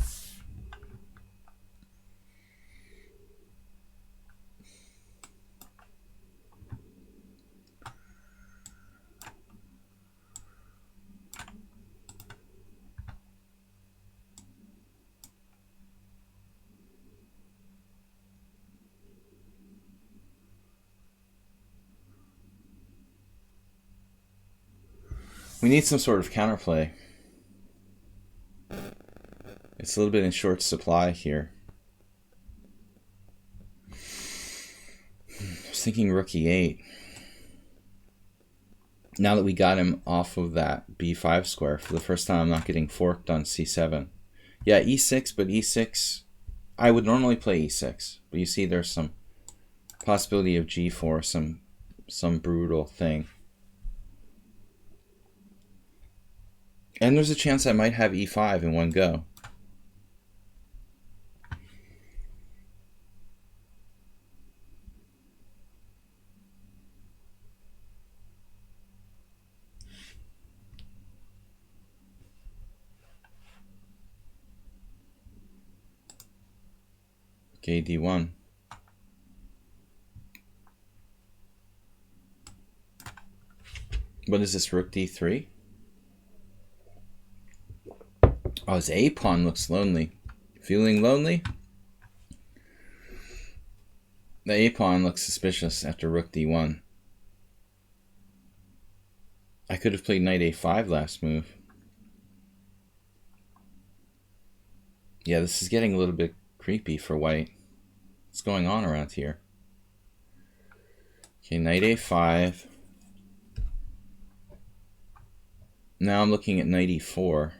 We need some sort of counterplay. It's a little bit in short supply here. I was thinking rook e8. Now that we got him off of that b5 square, for the first time I'm not getting forked on c7. Yeah, e6, but e6, I would normally play e6. But you see there's some possibility of g4, some brutal thing. And there's a chance I might have e5 in one go. Okay, d1. What is this, rook d3? Oh, his a-pawn looks lonely. Feeling lonely? The a-pawn looks suspicious after rook d1. I could have played knight a5 last move. Yeah, this is getting a little bit creepy for white. What's going on around here? Okay, knight a5. Now I'm looking at knight e4.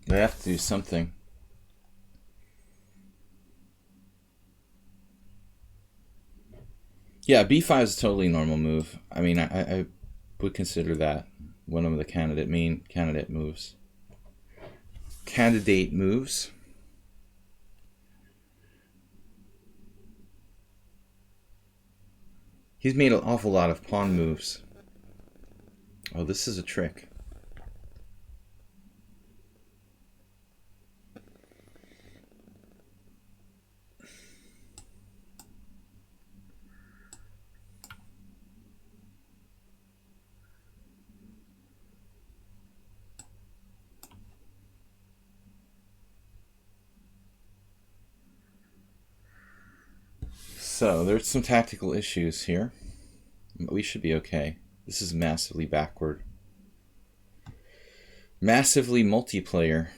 They have to do something. Yeah, b5 is a totally normal move. I mean, I would consider that one of the candidate moves. Candidate moves. He's made an awful lot of pawn moves. Oh, this is a trick. So there's some tactical issues here, but we should be okay. This is massively backward. Massively multiplayer.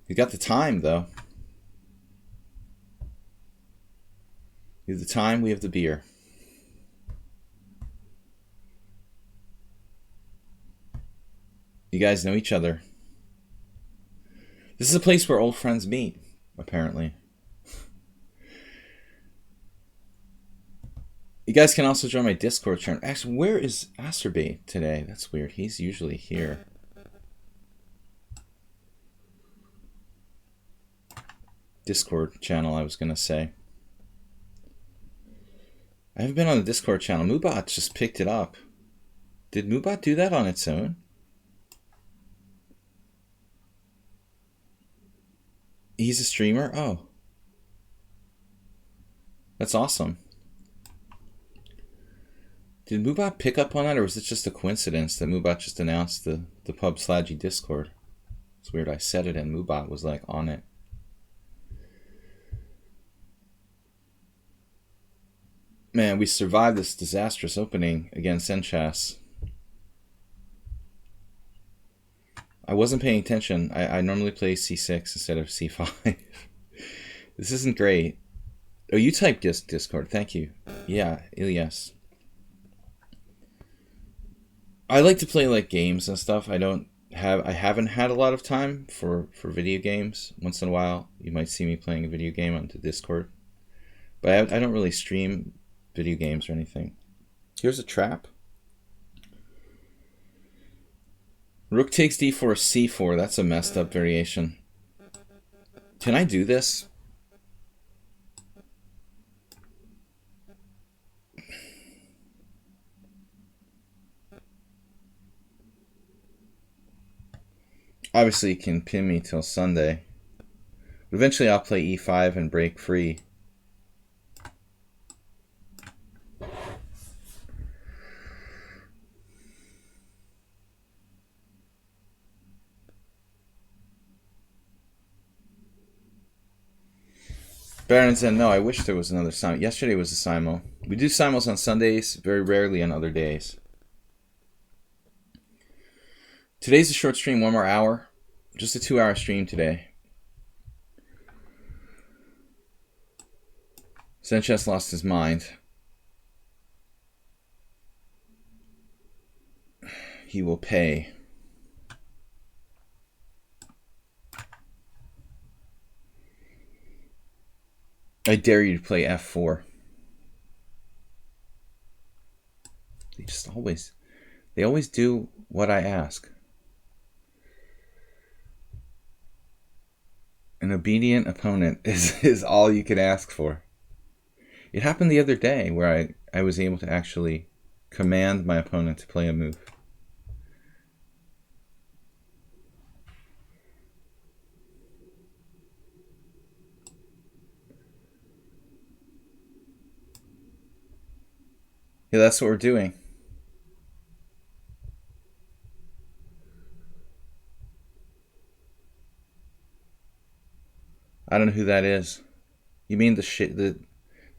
We got the time, though. We have the time, we have the beer. You guys know each other. This is a place where old friends meet, apparently. You guys can also join my Discord channel. Actually, where is Asterbait today? That's weird. He's usually here. Discord channel, I was going to say. I haven't been on the Discord channel. Moobot just picked it up. Did Moobot do that on its own? He's a streamer? Oh. That's awesome. Did Moobot pick up on that, or was it just a coincidence that Moobot just announced the Pub Sludgy Discord? It's weird. I said it and Moobot was like on it. Man, we survived this disastrous opening against Enchas. I wasn't paying attention. I normally play c6 instead of c5. This isn't great. Oh, you typed Discord. Thank you. Yeah, Ilyas. I like to play like games and stuff. I haven't had a lot of time for video games. Once in a while, you might see me playing a video game on the Discord. But I don't really stream video games or anything. Here's a trap. Rook takes d4, c4. That's a messed up variation. Can I do this? Obviously, you can pin me till Sunday. But eventually, I'll play e5 and break free. Baron said, no, I wish there was another simul. Yesterday was a simul. We do simuls on Sundays, very rarely on other days. Today's a short stream, 1 more hour. Just a 2-hour stream today. Sanchez lost his mind. He will pay. I dare you to play f4. They always do what I ask. An obedient opponent is all you could ask for. It happened the other day where I was able to actually command my opponent to play a move. Yeah, that's what we're doing. I don't know who that is. You mean the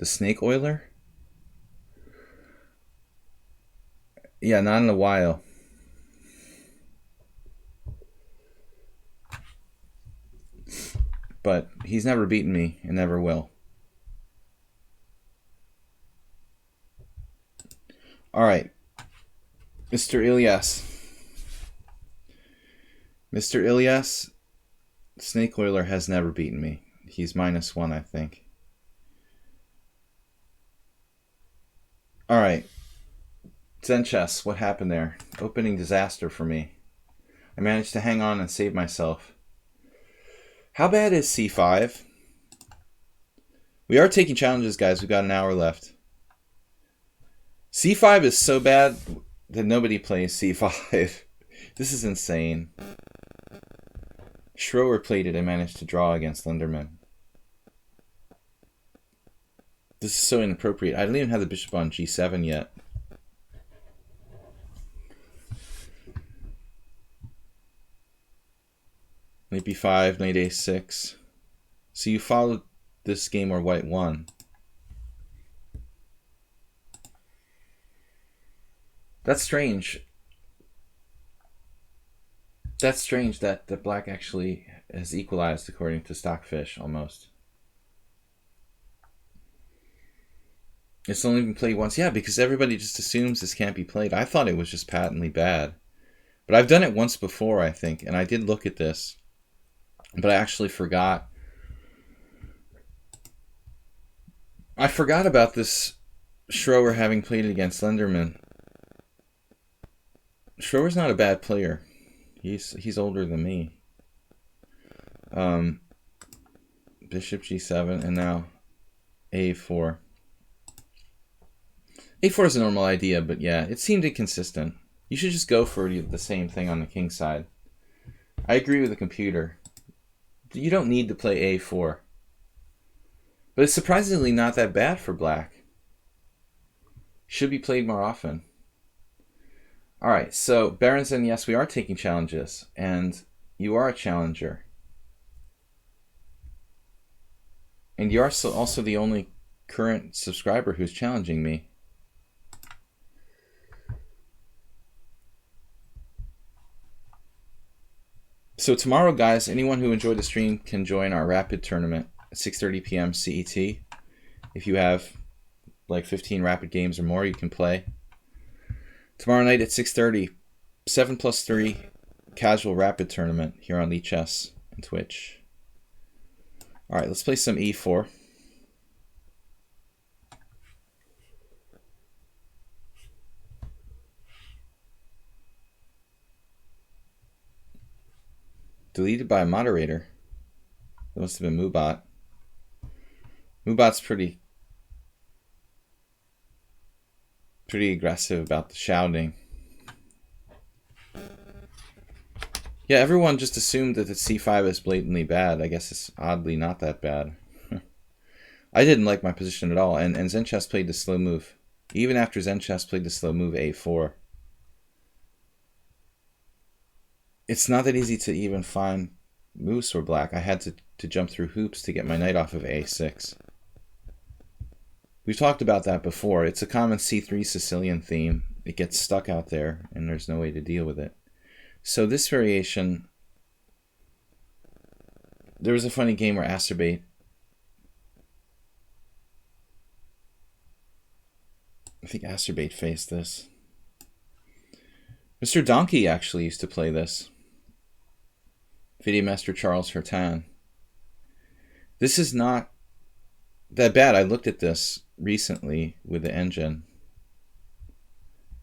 snake oiler? Yeah, not in a while. But he's never beaten me and never will. All right, Mr. Ilyas. Mr. Ilyas, Snake Oiler has never beaten me. He's -1, I think. All right. Zen Chess, what happened there? Opening disaster for me. I managed to hang on and save myself. How bad is C5? We are taking challenges, guys. We've got an hour left. C5 is so bad that nobody plays C5. This is insane. Schroer played it and managed to draw against Linderman. This is so inappropriate. I don't even have the bishop on G7 yet. Knight B5, Knight A6. So you followed this game where white won. That's strange. That's strange that black actually has equalized according to Stockfish, almost. It's only been played once. Yeah, because everybody just assumes this can't be played. I thought it was just patently bad. But I've done it once before, I think, and I did look at this. But I actually forgot. I forgot about this Schroer having played it against Linderman. Schroer's not a bad player. He's older than me. Bishop G7 and now A4. A4 is a normal idea, but yeah, it seemed inconsistent. You should just go for the same thing on the king side. I agree with the computer. You don't need to play A4. But it's surprisingly not that bad for black. Should be played more often. Alright, so Berenson, yes, we are taking challenges. And you are a challenger. And you are also the only current subscriber who's challenging me. So tomorrow, guys, anyone who enjoyed the stream can join our rapid tournament at 6:30 p.m. CET. If you have like 15 rapid games or more, you can play. Tomorrow night at 6:30, 7+3 casual rapid tournament here on lichess and Twitch. All right, let's play some E4. Deleted by a moderator. That must have been Mubot. Mubot's pretty aggressive about the shouting. Yeah, everyone just assumed that the C5 is blatantly bad. I guess it's oddly not that bad. I didn't like my position at all, and Zen Chess played the slow move. Even after Zen Chess played the slow move A4. It's not that easy to even find moves for black. I had to jump through hoops to get my knight off of A6. We've talked about that before. It's a common C3 Sicilian theme. It gets stuck out there, and there's no way to deal with it. So this variation, there was a funny game where Acerbate I think Acerbate faced this. Mr. Donkey actually used to play this. Video Master Charles Hertan. This is not that bad. I looked at this recently with the engine.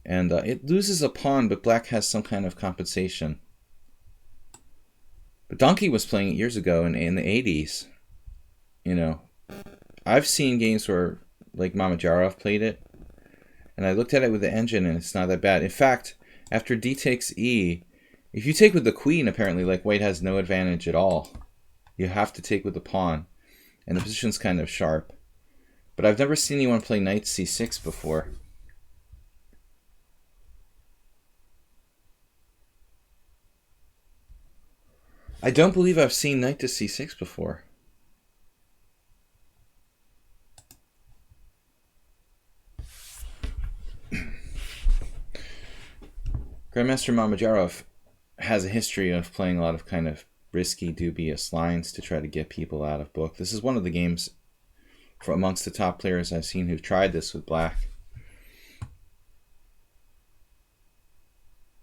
And it loses a pawn, but black has some kind of compensation. But Donkey was playing it years ago in the 80s. You know, I've seen games where, like, Mamedyarov played it, And I looked at it with the engine, and it's not that bad. In fact, after d takes e, if you take with the queen, apparently, like, white has no advantage at all. You have to take with the pawn. And the position's kind of sharp. But I've never seen anyone play knight c6 before. I don't believe I've seen knight to c6 before. Grandmaster Mamajarov has a history of playing a lot of kind of risky, dubious lines to try to get people out of book. This is one of the games from amongst the top players I've seen who've tried this with black.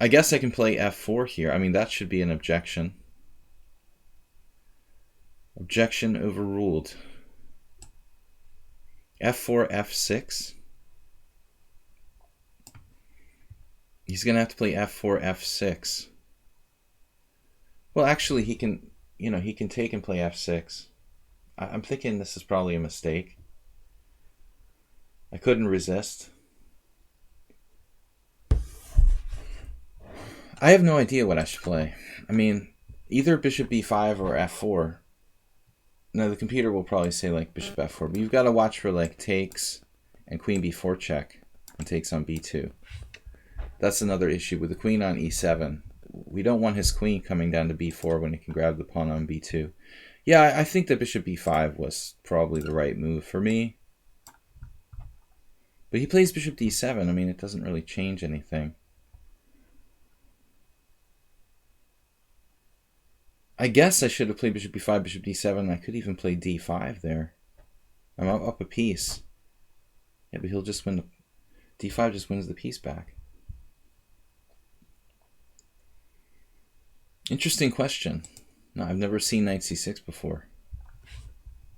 I guess I can play f4 here. I mean, that should be an objection. Objection overruled. f4, f6. He's going to have to play f4, f6. Well, actually, he can, he can take and play f6. I'm thinking this is probably a mistake. I couldn't resist. I have no idea what I should play. I mean, either bishop b5 or f4. Now, the computer will probably say, like, bishop f4. But you've got to watch for, like, takes and queen b4 check and takes on b2. That's another issue with the queen on e7. We don't want his queen coming down to b4 when he can grab the pawn on b2. Yeah, I think that bishop b5 was probably the right move for me. But he plays bishop d7. I mean, it doesn't really change anything. I guess I should have played bishop b5, bishop d7. I could even play d5 there. I'm up a piece. Yeah, but he'll just win the... d5 just wins the piece back. Interesting question. No, I've never seen knight c6 before.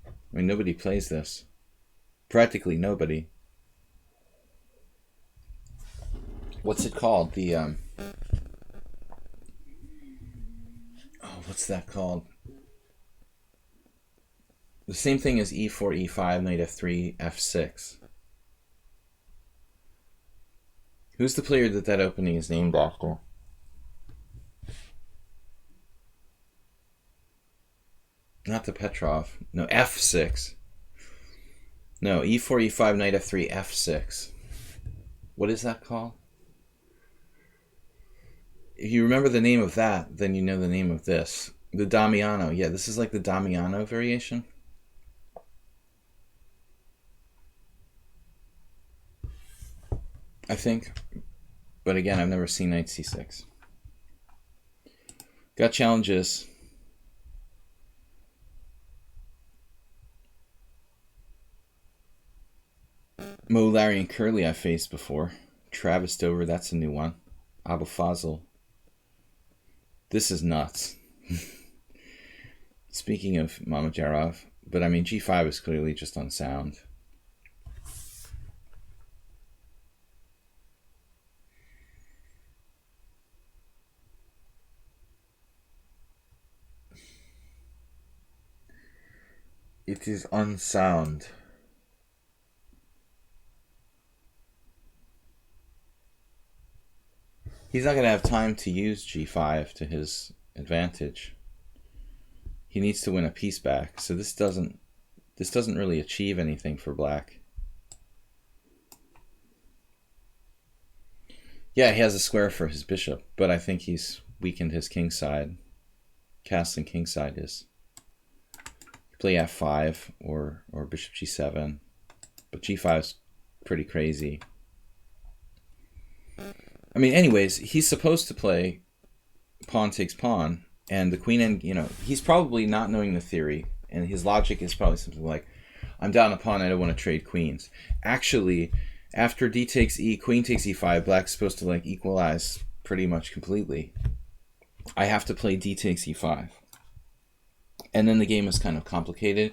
I mean, nobody plays this. Practically nobody. What's it called? The, oh, what's that called? The same thing as e4, e5, knight f3, f6. Who's the player that opening is named after? Not the Petrov. No, f6. No, e4, e5, knight f3, f6. What is that called? If you remember the name of that, then you know the name of this. The Damiano. Yeah, this is like the Damiano variation. I think. But again, I've never seen knight c6. Got challenges. Mo, Larry, and Curly I've faced before. Travis Dover, that's a new one. Abu Fazl. This is nuts. Speaking of Mamajarov, but I mean, g5 is clearly just unsound. It is unsound. He's not going to have time to use g5 to his advantage. He needs to win a piece back, so this doesn't really achieve anything for black. Yeah, he has a square for his bishop, but I think he's weakened his king side. Castling king side is. Play f5 or bishop g7, but g5 is pretty crazy. I mean, anyways, he's supposed to play pawn takes pawn, and the queen and, he's probably not knowing the theory, and his logic is probably something like, I'm down a pawn, I don't want to trade queens. Actually, after d takes e, queen takes e5, black's supposed to, like, equalize pretty much completely. I have to play d takes e5. And then the game is kind of complicated.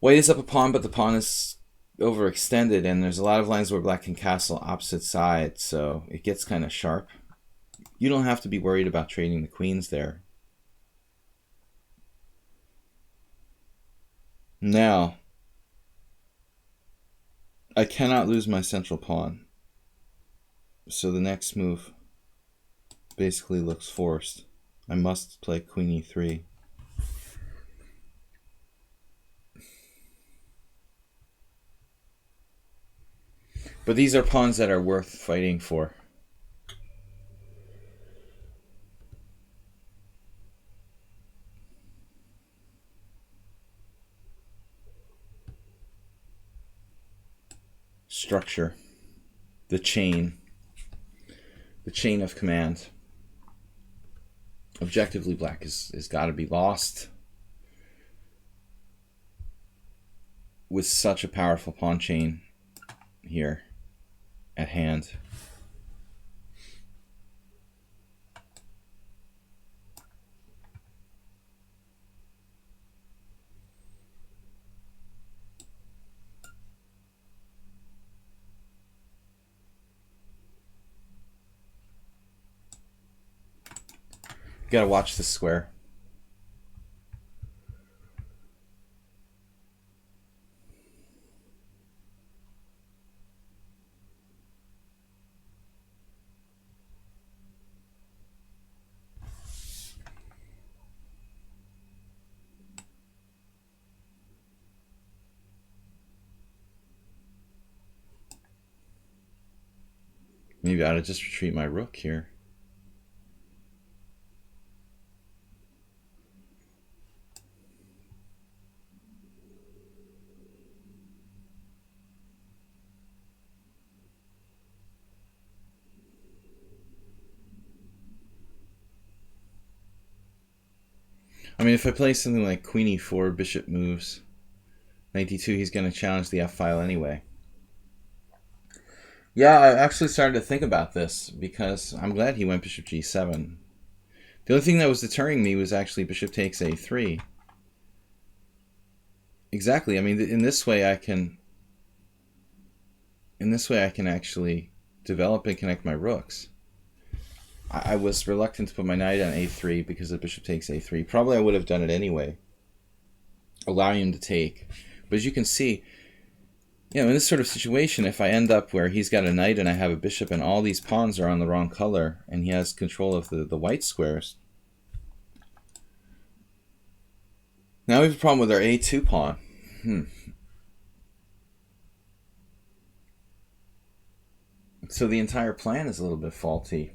White is up a pawn, but the pawn is overextended, and there's a lot of lines where black can castle opposite sides, so it gets kind of sharp. You don't have to be worried about trading the queens there. Now, I cannot lose my central pawn. So the next move basically looks forced. I must play queen e3. But these are pawns that are worth fighting for. Structure. The chain of command. Objectively, black is got to be lost with such a powerful pawn chain here at hand. You gotta watch the square. Maybe I ought to just retreat my rook here. I mean, if I play something like queen e4, bishop moves, knight d2, he's going to challenge the f-file anyway. Yeah, I actually started to think about this because I'm glad he went bishop g7. The only thing that was deterring me was actually bishop takes a3. Exactly. I mean, in this way I can actually develop and connect my rooks. I was reluctant to put my knight on a3 because of bishop takes a3. Probably I would have done it anyway, allowing him to take. But as you can see, in this sort of situation, if I end up where he's got a knight and I have a bishop and all these pawns are on the wrong color and he has control of the white squares, now we have a problem with our a2 pawn. So the entire plan is a little bit faulty.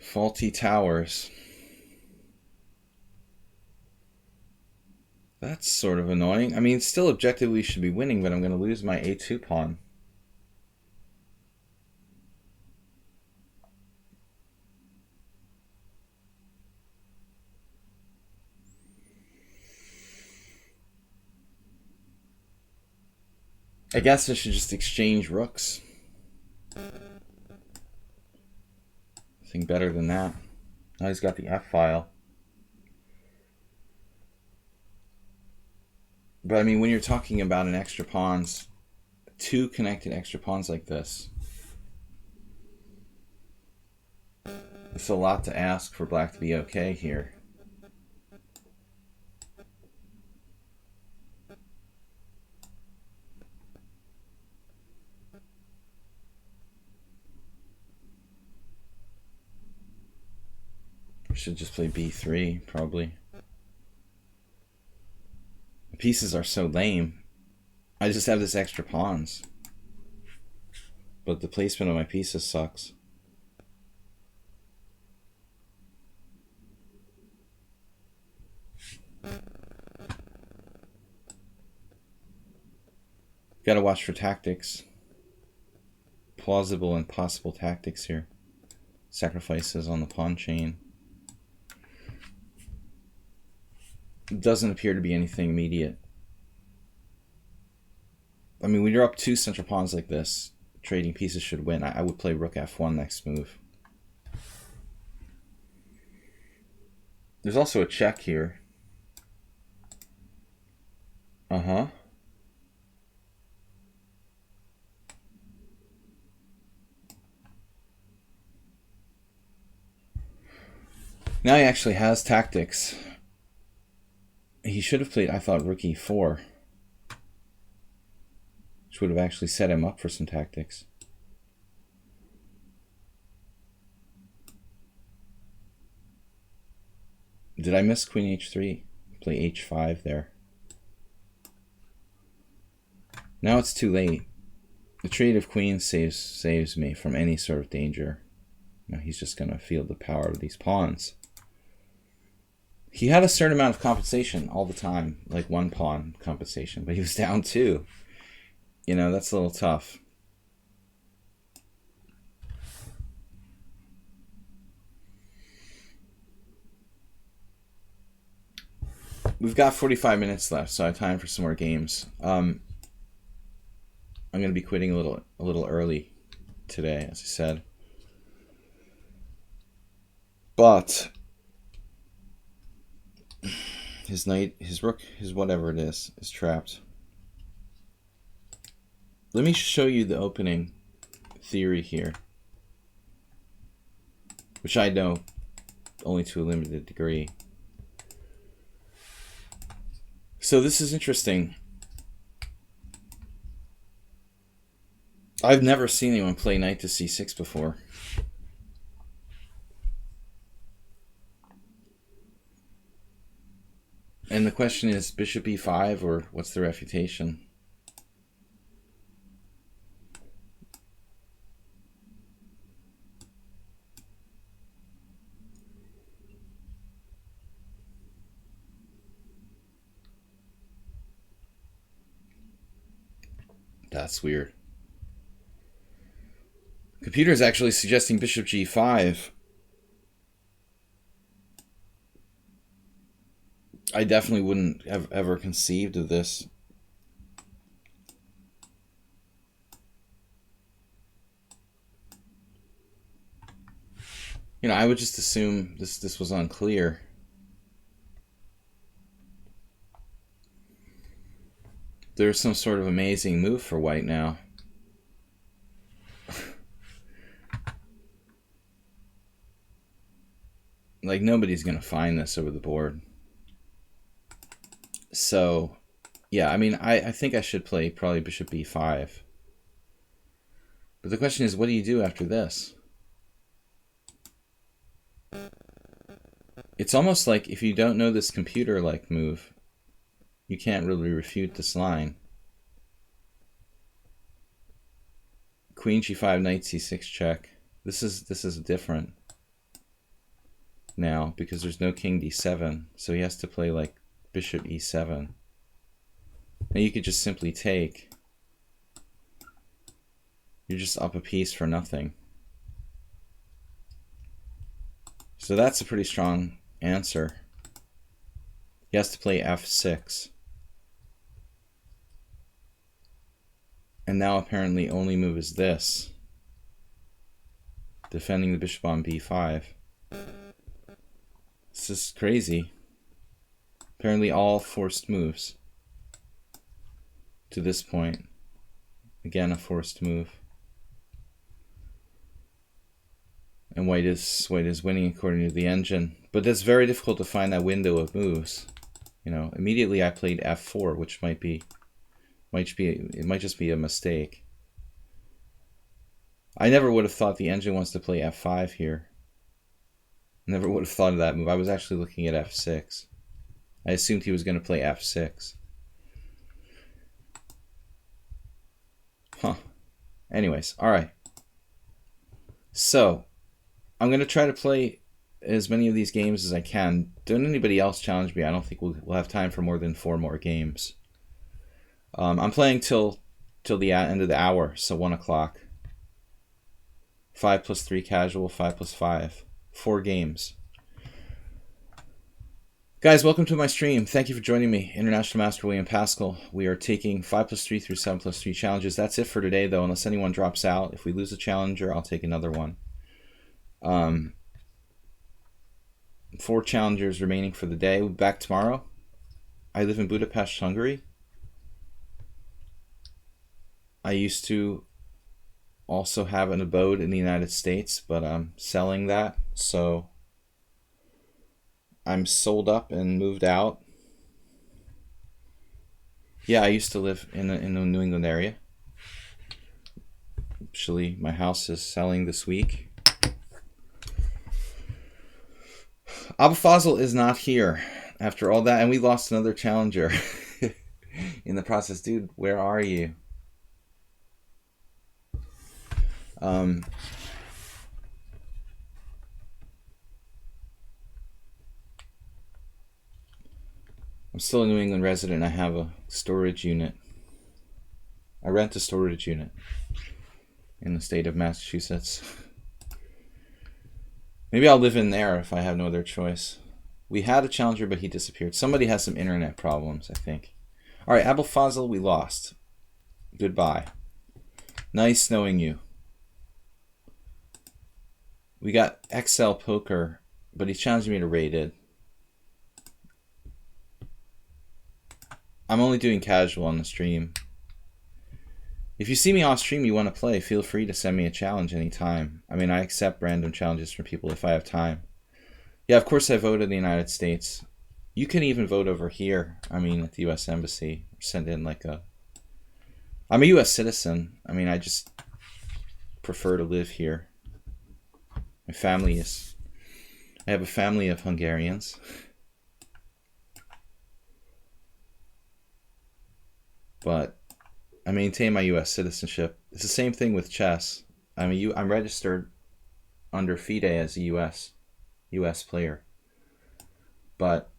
Faulty towers. That's sort of annoying. I mean, still objectively we should be winning, but I'm going to lose my a2 pawn. I guess I should just exchange rooks. Nothing better than that. Now he's got the f-file. But I mean, when you're talking about an extra pawns, two connected extra pawns like this, it's a lot to ask for black to be okay here. I should just play b3, probably. The pieces are so lame. I just have this extra pawns. But the placement of my pieces sucks. Gotta watch for tactics. Plausible and possible tactics here. Sacrifices on the pawn chain. It doesn't appear to be anything immediate. I mean, when you're up two central pawns like this, trading pieces should win. I would play rook f1 next move. There's also a check here. Uh-huh. Now he actually has tactics. He should have played, I thought, rook e4, which would have actually set him up for some tactics. Did I miss queen h3? Play h5 there. Now it's too late. The trade of queens saves me from any sort of danger. Now he's just going to feel the power of these pawns. He had a certain amount of compensation all the time, like 1 pawn compensation, but he was down 2. You know, that's a little tough. We've got 45 minutes left, so I have time for some more games. I'm going to be quitting a little early today, as I said. But his knight, his rook, his whatever it is trapped. Let me show you the opening theory here, which I know only to a limited degree. So this is interesting. I've never seen anyone play knight to c6 before. And the question is, bishop e5, or what's the refutation? That's weird. Computer is actually suggesting bishop g5. I definitely wouldn't have ever conceived of this. You know, I would just assume this was unclear. There's some sort of amazing move for white now. Like, nobody's going to find this over the board. So, yeah, I mean, I think I should play probably bishop b5. But the question is, what do you do after this? It's almost like if you don't know this computer-like move, you can't really refute this line. Queen g5, knight c6 check. This is different now because there's no king d7, so he has to play like bishop e7. Now you could just simply take. You're just up a piece for nothing. So that's a pretty strong answer. He has to play f6. And now apparently only move is this. Defending the bishop on b5. This is crazy. Apparently all forced moves to this point. Again, a forced move. And white is winning according to the engine. But it's very difficult to find that window of moves. You know, immediately I played f4, which might just be a mistake. I never would have thought the engine wants to play f5 here. Never would have thought of that move. I was actually looking at f6. I assumed he was going to play f6. Huh. Anyways, all right. So, I'm going to try to play as many of these games as I can. Don't anybody else challenge me. I don't think we'll have time for more than 4 more games. I'm playing till the end of the hour, so 1 o'clock. 5 plus 3 casual, 5 plus 5. 4 games. Guys, welcome to my stream. Thank you for joining me. International Master William Paschall. We are taking 5 plus 3 through 7 plus 3 challenges. That's it for today, though, unless anyone drops out. If we lose a challenger, I'll take another one. 4 challengers remaining for the day. We'll be back tomorrow. I live in Budapest, Hungary. I used to also have an abode in the United States, but I'm selling that, so I'm sold up and moved out. Yeah, I used to live in the New England area. Actually, my house is selling this week. Abu is not here after all that, and we lost another challenger in the process. Dude, where are you? I'm still a New England resident. I have a storage unit. I rent a storage unit in the state of Massachusetts. Maybe I'll live in there if I have no other choice. We had a challenger, but he disappeared. Somebody has some internet problems, I think. All right, Abu we lost. Goodbye. Nice knowing you. We got XL Poker, but he challenged me to rated. I'm only doing casual on the stream. If you see me off stream, you want to play, feel free to send me a challenge anytime. I mean, I accept random challenges from people if I have time. Yeah, of course I vote in the United States. You can even vote over here. I mean, at the U.S. Embassy. Send in like a... I'm a U.S. citizen. I mean, I just prefer to live here. My family is... I have a family of Hungarians. But I maintain my U.S. citizenship. It's the same thing with chess. I'm registered under FIDE as a U.S. player. But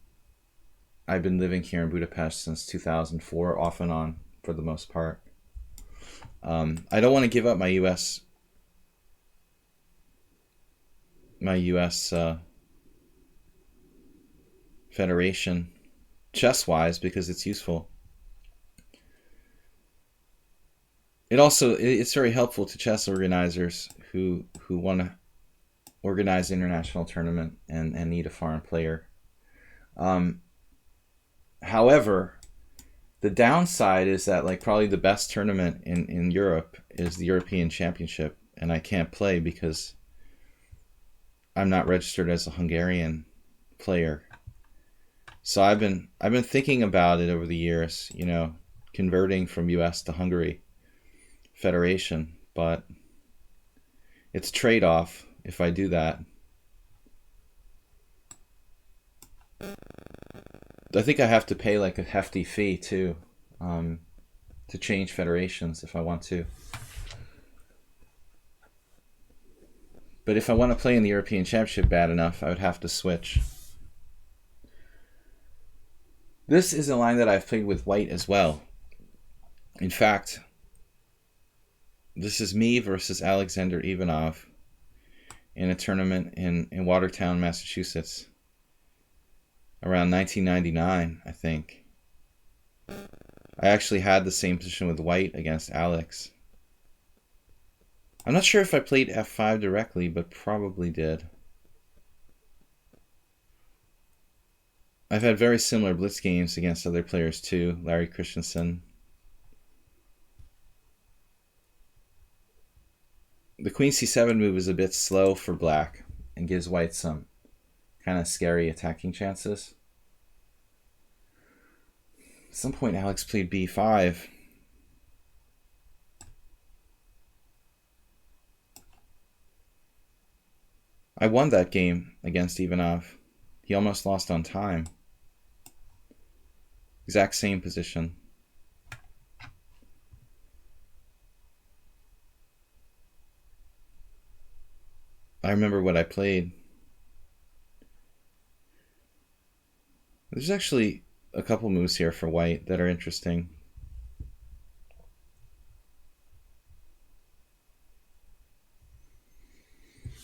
I've been living here in Budapest since 2004, off and on, for the most part. I don't want to give up my U.S. Federation chess-wise because it's useful. It's very helpful to chess organizers who want to organize an international tournament and need a foreign player. However, the downside is that like probably the best tournament in Europe is the European Championship, and I can't play because I'm not registered as a Hungarian player. So I've been thinking about it over the years, you know, converting from US to Hungary Federation, but it's a trade-off if I do that. I think I have to pay like a hefty fee too, to change federations if I want to. But if I want to play in the European Championship bad enough, I would have to switch. This is a line that I've played with white as well. In fact, this is me versus Alexander Ivanov in a tournament in Watertown, Massachusetts, around 1999, I think. I actually had the same position with white against Alex. I'm not sure if I played f5 directly, but probably did. I've had very similar blitz games against other players too, Larry Christensen. The queen c7 move is a bit slow for black and gives white some kind of scary attacking chances. At some point Alex played b5. I won that game against Ivanov. He almost lost on time. Exact same position. I remember what I played. There's actually a couple moves here for white that are interesting.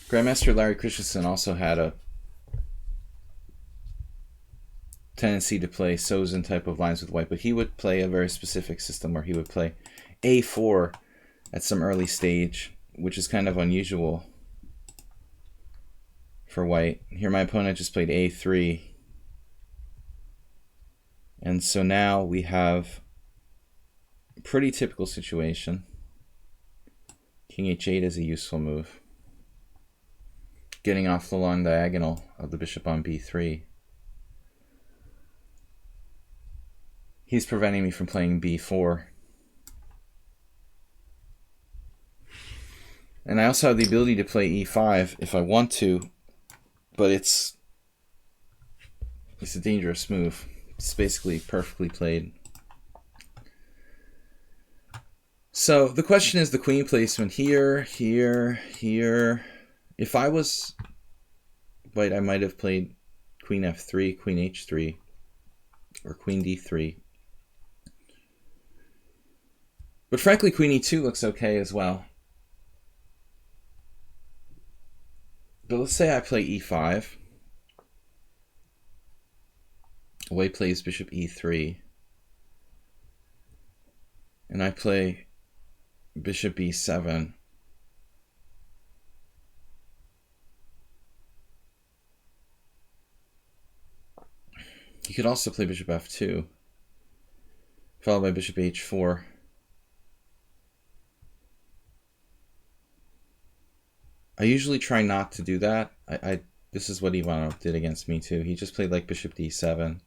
Grandmaster Larry Christensen also had a tendency to play Sozin type of lines with white, but he would play a very specific system where he would play a4 at some early stage, which is kind of unusual for white. Here my opponent just played a3. And so now we have a pretty typical situation. King h8 is a useful move. Getting off the long diagonal of the bishop on b3. He's preventing me from playing b4. And I also have the ability to play e5 if I want to, but it's a dangerous move. It's basically perfectly played. So the question is the queen placement here, here, here. If I was white, I might have played queen f3, queen h3, or queen d3. But frankly, queen e2 looks okay as well. But let's say I play e5. White plays bishop e3. And I play bishop e7. You could also play bishop f2, followed by bishop h4. I usually try not to do that. This is what Ivanov did against me too. He just played like bishop d7.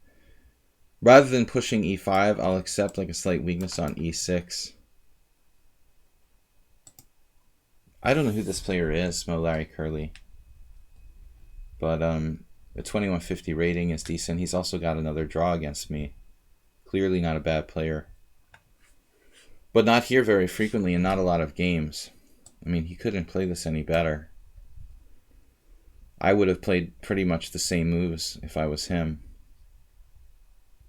Rather than pushing e5, I'll accept like a slight weakness on e6. I don't know who this player is, Mo Larry Curly. But a 2150 rating is decent. He's also got another draw against me. Clearly not a bad player. But not here very frequently and not a lot of games. I mean, he couldn't play this any better. I would have played pretty much the same moves if I was him.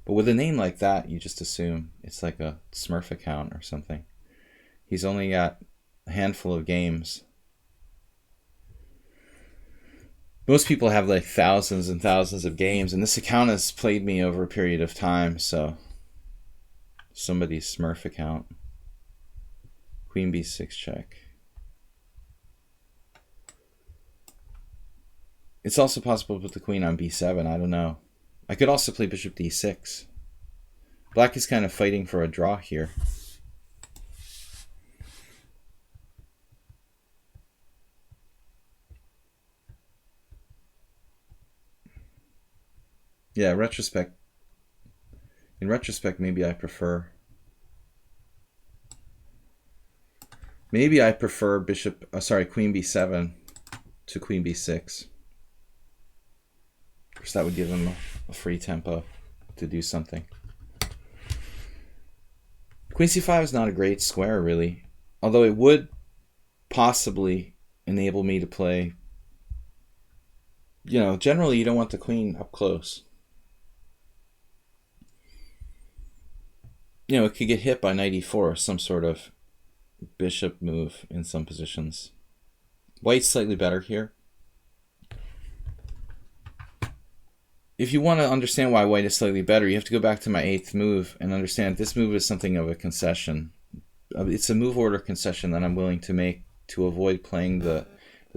But with a name like that, you just assume it's like a Smurf account or something. He's only got a handful of games. Most people have like thousands and thousands of games, and this account has played me over a period of time, so somebody's Smurf account. Queen b6 check. It's also possible to put the queen on b7, I don't know. I could also play bishop d6. Black is kind of fighting for a draw here. Yeah, in retrospect, maybe I prefer queen b7 to queen b6. Because that would give him a free tempo to do something. Queen c5 is not a great square, really. Although it would possibly enable me to play... generally you don't want the queen up close. It could get hit by knight e4, some sort of bishop move in some positions. White's slightly better here. If you want to understand why white is slightly better, you have to go back to my 8th move and understand this move is something of a concession. It's a move order concession that I'm willing to make to avoid playing the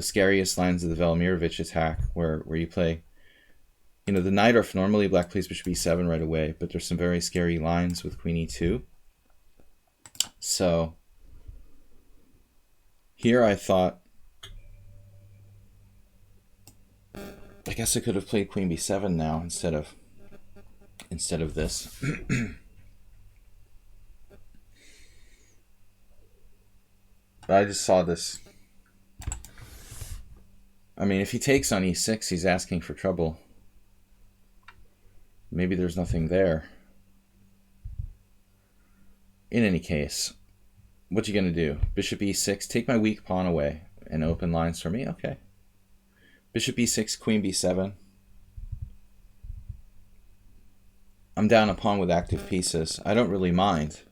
scariest lines of the Velimirovich attack, where you play, the knight, or normally black plays bishop e7 right away, but there's some very scary lines with queen e2. So here I thought, I guess I could have played queen b7 now instead of this. But I just saw this. I mean, if he takes on e6, he's asking for trouble. Maybe there's nothing there. In any case, what you gonna do? Bishop e6, take my weak pawn away and open lines for me? Okay. Bishop e6, queen b7. I'm down a pawn with active pieces. I don't really mind.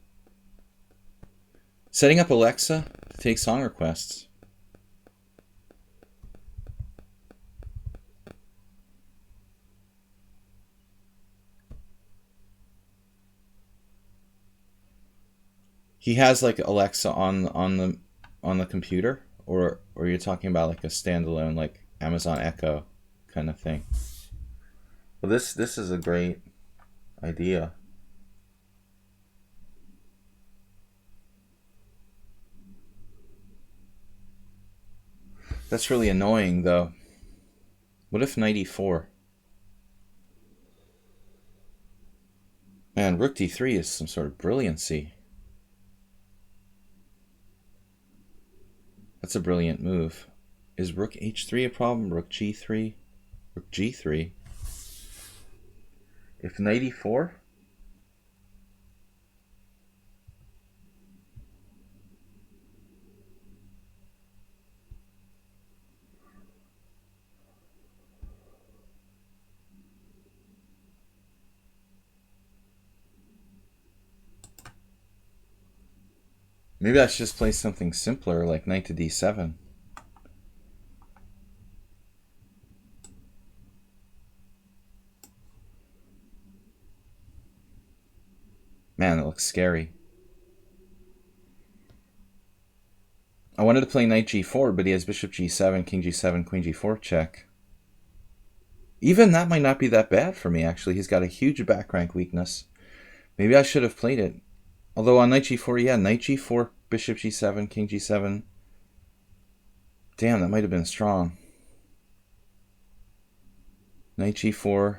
Setting up Alexa to take song requests. He has like Alexa on the computer, or you're talking about like a standalone like Amazon Echo kind of thing. Well, this is a great idea. That's really annoying though. What if knight e4? Man, rook d3 is some sort of brilliancy. That's a brilliant move. Is rook h3 a problem? Rook g3? Rook g3? If knight e4? Maybe I should just play something simpler, like knight to d7. Man, that looks scary. I wanted to play knight g4, but he has bishop g7, king g7, queen g4 check. Even that might not be that bad for me, actually. He's got a huge back rank weakness. Maybe I should have played it. Although on knight g4, yeah, knight g4, bishop g7, king g7. Damn, that might have been strong. Knight g4.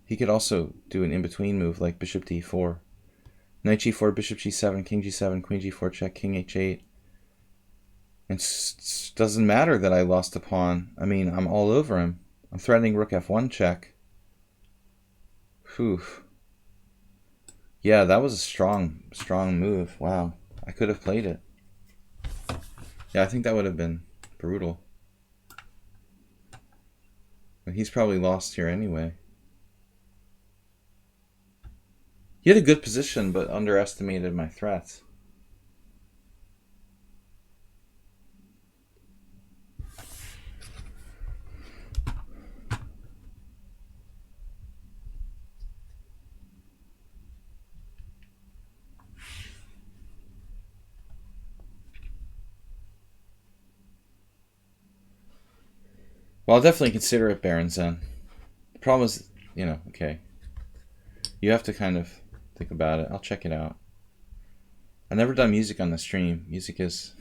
He could also do an in-between move like bishop d4. Knight g4, bishop g7, king g7, queen g4 check, king h8. It doesn't matter that I lost a pawn. I mean, I'm all over him. I'm threatening rook f1 check. Whew. Yeah, that was a strong move. Wow. I could have played it. Yeah, I think that would have been brutal. But he's probably lost here anyway. He had a good position, but underestimated my threats. Well, I'll definitely consider it Baron Zen. The problem is, okay. You have to kind of think about it. I'll check it out. I've never done music on the stream. Music is...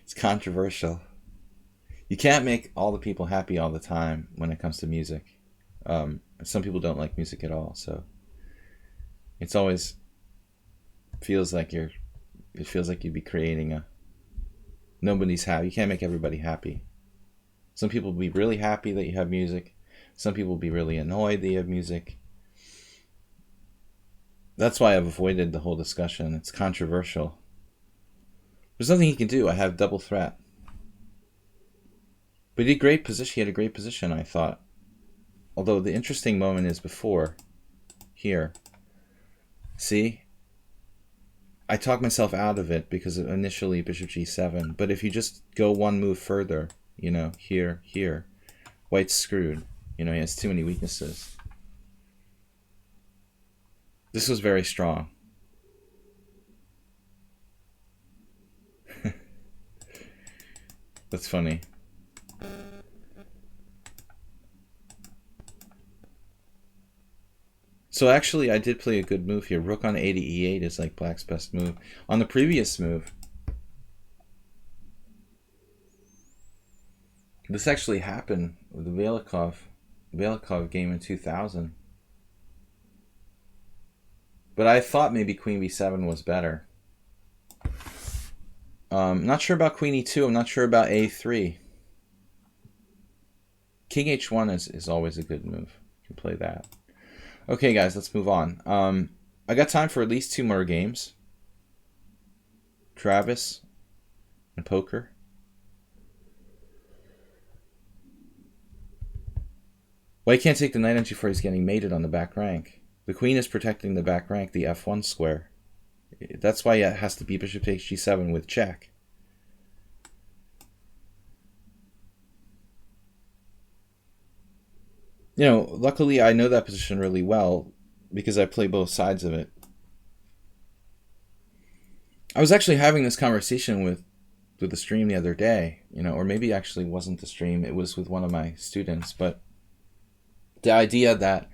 it's controversial. You can't make all the people happy all the time when it comes to music. Some people don't like music at all, so... it's always... it feels like you'd be creating a... nobody's happy. You can't make everybody happy. Some people will be really happy that you have music. Some people will be really annoyed that you have music. That's why I've avoided the whole discussion. It's controversial. There's nothing he can do. I have double threat. But he had a great position, I thought. Although the interesting moment is before. Here. See? I talked myself out of it because of initially bishop g7. But if you just go one move further... here. White's screwed. He has too many weaknesses. This was very strong. That's funny. So actually, I did play a good move here. Rook on a to e8 is like black's best move. On the previous move, this actually happened with the Velikov game in 2000. But I thought maybe queen b7 was better. Not sure about queen e2. I'm not sure about a3. King h1 is always a good move. You can play that. Okay, guys, let's move on. I got time for at least 2 more games. Travis and poker. White can't take the knight on g4. He's getting mated on the back rank. The queen is protecting the back rank, the f1 square. That's why it has to be bishop takes g7 with check. Luckily I know that position really well because I play both sides of it. I was actually having this conversation with the stream the other day, or maybe actually wasn't the stream, it was with one of my students, but the idea that,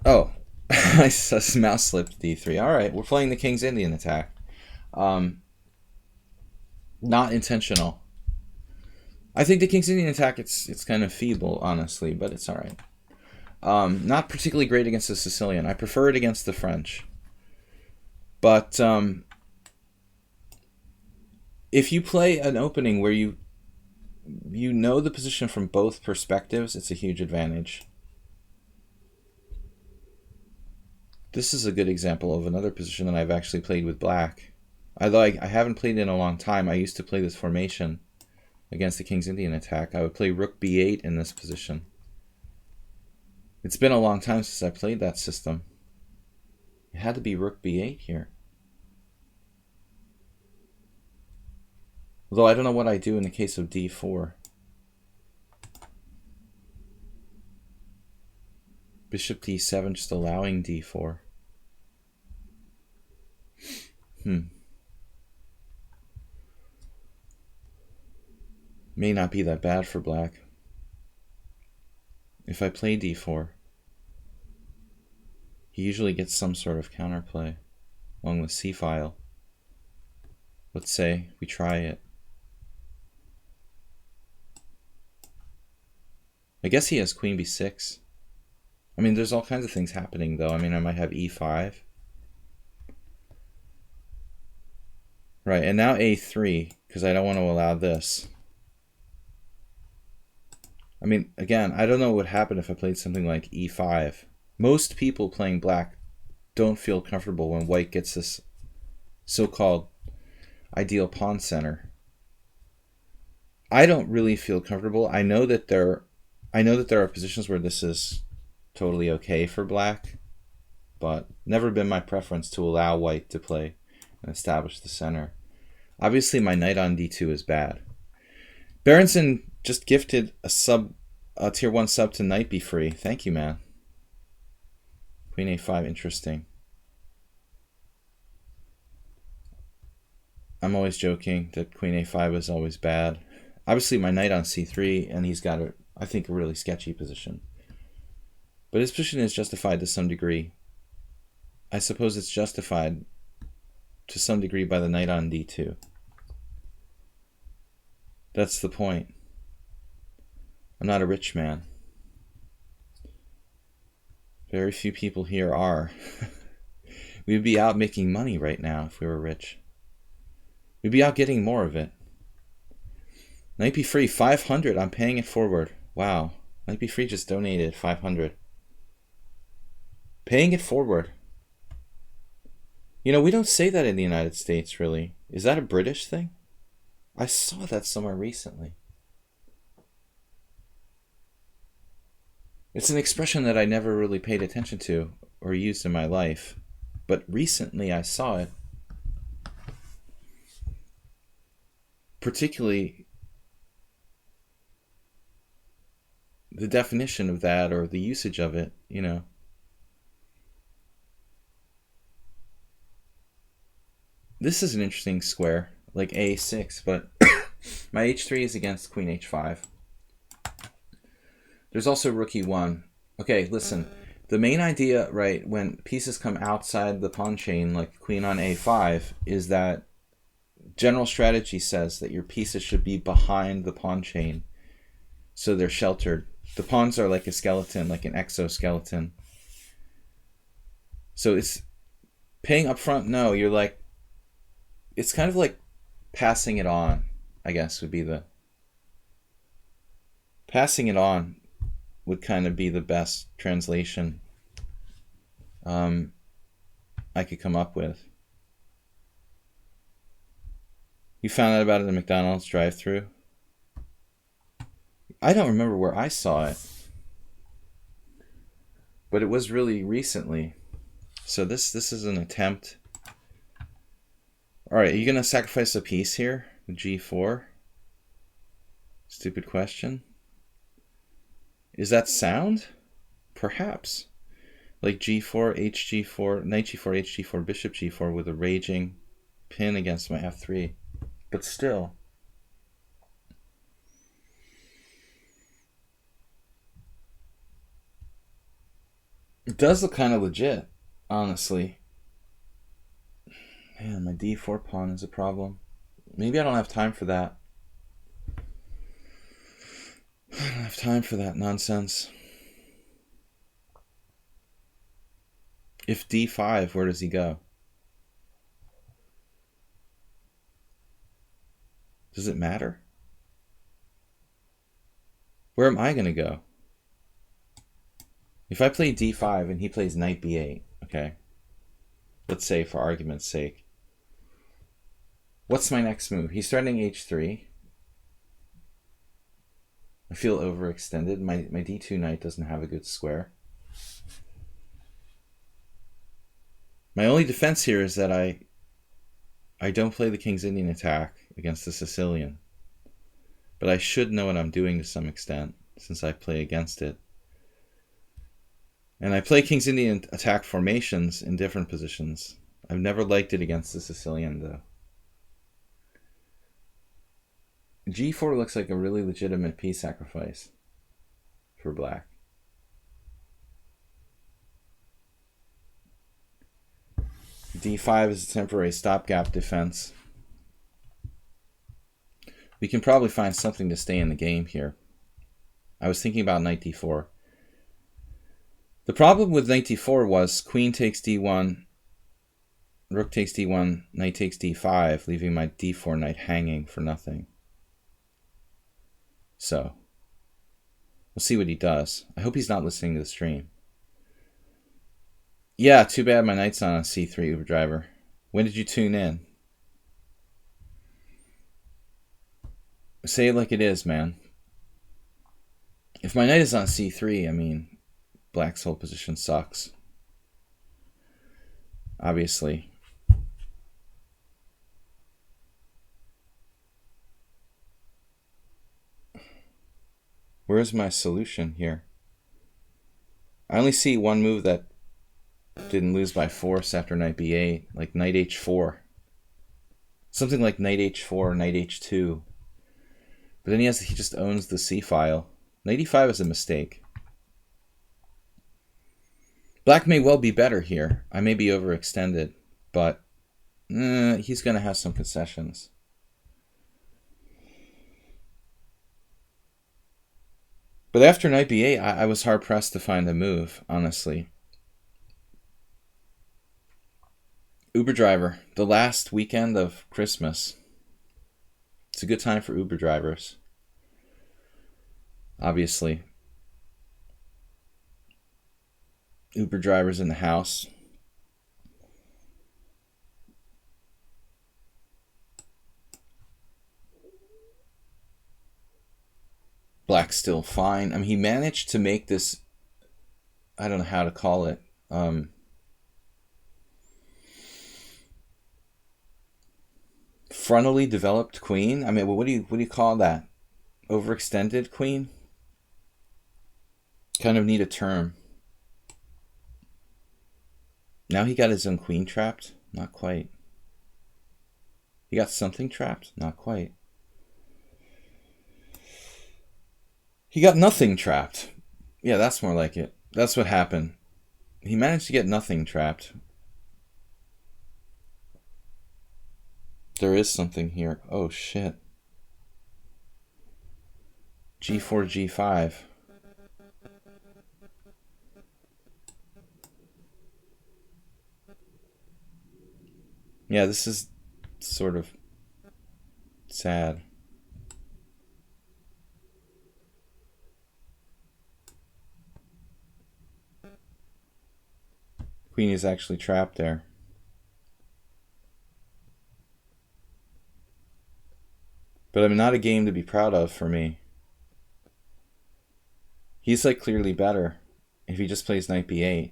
oh, I mouse slipped d3. All right, we're playing the King's Indian attack. Not intentional. I think the King's Indian attack, it's kind of feeble, honestly, but it's all right. Not particularly great against the Sicilian. I prefer it against the French. But if you play an opening where you know the position from both perspectives, it's a huge advantage. This is a good example of another position that I've actually played with black. Although I haven't played it in a long time. I used to play this formation against the King's Indian attack. I would play rook b8 in this position. It's been a long time since I played that system. It had to be rook b8 here. Although I don't know what I do in the case of d4. Bishop d7, just allowing d4. May not be that bad for black. If I play d4, he usually gets some sort of counterplay along the c file. Let's say we try it. I guess he has queen b6. I mean, there's all kinds of things happening, though. I mean, I might have e5. Right, and now a3, because I don't want to allow this. I mean, again, I don't know what would happen if I played something like e5. Most people playing black don't feel comfortable when white gets this so-called ideal pawn center. I don't really feel comfortable. I know that there are positions where this is totally okay for black, but never been my preference to allow white to play and establish the center. Obviously, my knight on d2 is bad. Berenson just gifted a tier 1 sub to knight be free. Thank you, man. Queen a5, interesting. I'm always joking that queen a5 is always bad. Obviously, my knight on c3, and he's got, I think, a really sketchy position. But his position is justified to some degree. I suppose it's justified to some degree by the knight on d2. That's the point. I'm not a rich man. Very few people here are. We'd be out making money right now if we were rich. We'd be out getting more of it. Knight be free, 500. I'm paying it forward. Wow. Knight be free just donated 500. Paying it forward. You know, we don't say that in the United States, really. Is that a British thing? I saw that somewhere recently. It's an expression that I never really paid attention to or used in my life, but recently I saw it. Particularly the definition of that or the usage of it, you know. This is an interesting square, like a6, but my h3 is against queen h5. There's also rook e1. Okay, listen. The main idea, right, when pieces come outside the pawn chain, like queen on a5, is that general strategy says that your pieces should be behind the pawn chain, so they're sheltered. The pawns are like a skeleton, like an exoskeleton. So it's paying up front, no, you're like, it's kind of like passing it on, I guess, would be the... Passing it on would kind of be the best translation I could come up with. You found out about it in the McDonald's drive-thru? I don't remember where I saw it, but it was really recently. So this is an attempt. All right, are you going to sacrifice a piece here? G4? Stupid question. Is that sound? Perhaps. Like G4, HG4, Knight G4, HG4, Bishop G4 with a raging pin against my F3. But still. It does look kind of legit, honestly. Man, my D4 pawn is a problem. Maybe I don't have time for that. I don't have time for that nonsense. If d5, where does he go? Does it matter? Where am I going to go? If I play d5 and he plays knight b8, okay, let's say for argument's sake, what's my next move? He's threatening h3. I feel overextended. My d2 knight doesn't have a good square. My only defense here is that I don't play the King's Indian attack against the Sicilian. But I should know what I'm doing to some extent, since I play against it. And I play King's Indian attack formations in different positions. I've never liked it against the Sicilian, though. g4 looks like a really legitimate piece sacrifice for black. d5 is a temporary stopgap defense. We can probably find something to stay in the game here. I was thinking about knight d4. The problem with knight d4 was queen takes d1, rook takes d1, knight takes d5, leaving my d4 knight hanging for nothing. So, we'll see what he does. I hope he's not listening to the stream. Yeah, too bad my knight's not on c3, Uber Driver. When did you tune in? Say it like it is, man. If my knight is on c3, I mean, black's whole position sucks. Obviously. Where's my solution here? I only see one move that didn't lose by force after knight b8, like knight h4. Something like knight h4, knight h2. But then he just owns the c file. Knight e5 is a mistake. Black may well be better here. I may be overextended, but he's going to have some concessions. But after knight b8, I was hard-pressed to find a move, honestly. Uber Driver, the last weekend of Christmas. It's a good time for Uber drivers. Obviously. Uber drivers in the house. Black's still fine. I mean, he managed to make this, I don't know how to call it, frontally developed queen. I mean, what do you call that? Overextended queen? Kind of need a term. Now he got his own queen trapped? Not quite. He got something trapped? Not quite. He got nothing trapped. Yeah, that's more like it. That's what happened. He managed to get nothing trapped. There is something here. Oh, shit. g4, g5. Yeah, this is sort of sad. Queen is actually trapped there. But I'm not a game to be proud of for me. He's like clearly better if he just plays knight b8.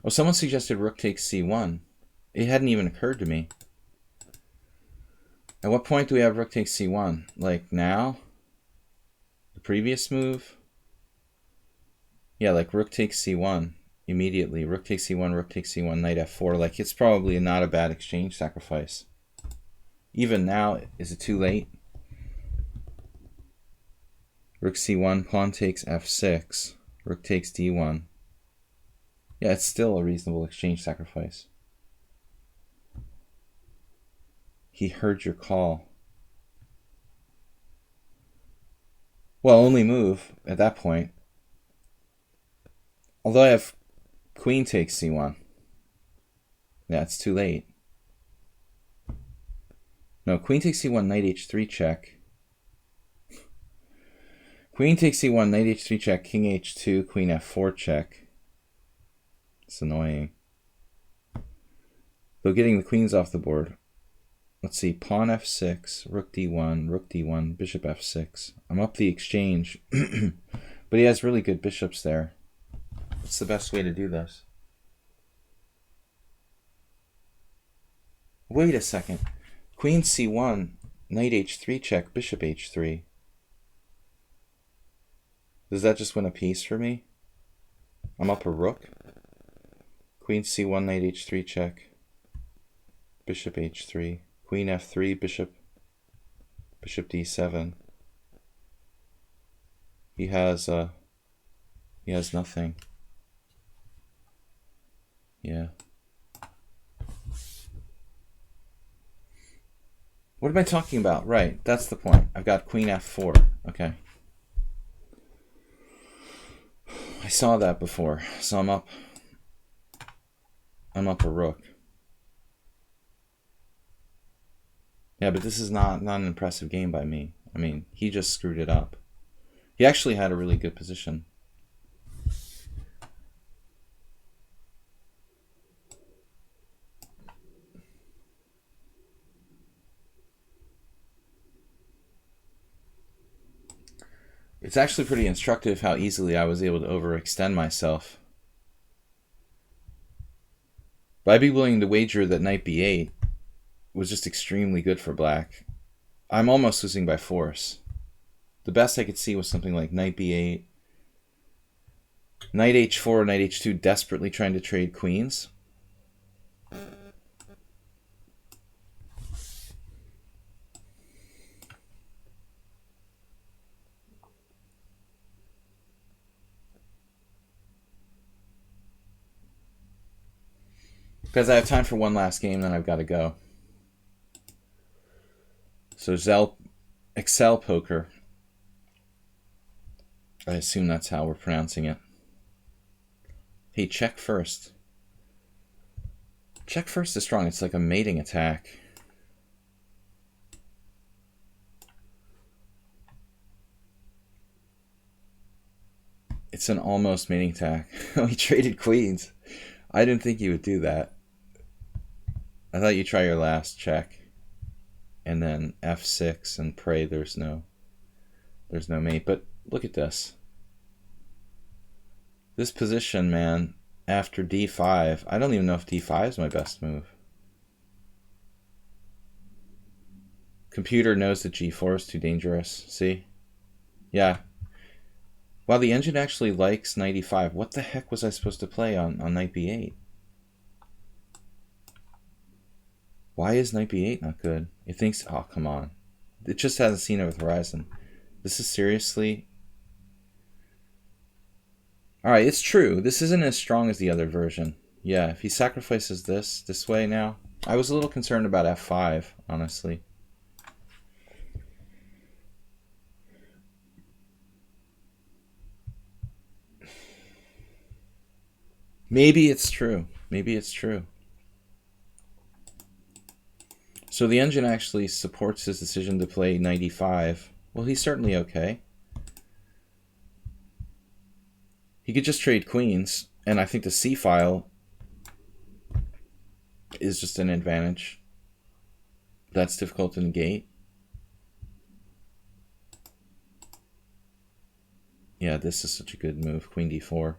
Oh, someone suggested rook takes c1. It hadn't even occurred to me. At what point do we have rook takes c1? Like now? The previous move? Yeah, like rook takes c1 immediately. Rook takes c1, rook takes c1, knight f4. Like, it's probably not a bad exchange sacrifice. Even now, is it too late? Rook c1, pawn takes f6. Rook takes d1. Yeah, it's still a reasonable exchange sacrifice. He heard your call. Well, only move at that point. Although I have queen takes c1. Yeah, it's too late. No, queen takes c1, knight h3 check. Queen takes c1, knight h3 check, king h2, queen f4 check. It's annoying. Though getting the queens off the board. Let's see, pawn f6, rook d1, bishop f6. I'm up the exchange, but he has really good bishops there. What's the best way to do this? Wait a second. Queen c1, knight h3 check, bishop h3. Does that just win a piece for me? I'm up a rook. Queen c1, knight h3 check, bishop h3. Queen f3, bishop d7. He has nothing. Yeah. What am I talking about? Right, that's the point. I've got queen f4. Okay. I saw that before, so I'm up a rook. Yeah, but this is not an impressive game by me. I mean, he just screwed it up. He actually had a really good position. It's actually pretty instructive how easily I was able to overextend myself. But I'd be willing to wager that knight b8 was just extremely good for black. I'm almost losing by force. The best I could see was something like knight b8, knight h4, knight h2, desperately trying to trade queens. Because I have time for one last game, then I've got to go. So Excel Poker. I assume that's how we're pronouncing it. Hey, check first. Check first is strong. It's like a mating attack. It's an almost mating attack. We traded queens. I didn't think you would do that. I thought you'd try your last check. And then f6 and pray there's no mate. But look at this. This position, man, after d5, I don't even know if d5 is my best move. Computer knows that g4 is too dangerous. See? Yeah. Wow, the engine actually likes knight e5. What the heck was I supposed to play on knight b8? Why is knight b8 not good? It thinks, oh, come on. It just hasn't seen it with Horizon. This is seriously... Alright, it's true. This isn't as strong as the other version. Yeah, if he sacrifices this way now... I was a little concerned about f5, honestly. Maybe it's true. Maybe it's true. So the engine actually supports his decision to play knight e5. Well, he's certainly okay. He could just trade queens, and I think the c file is just an advantage. That's difficult to negate. Yeah, this is such a good move, queen d4.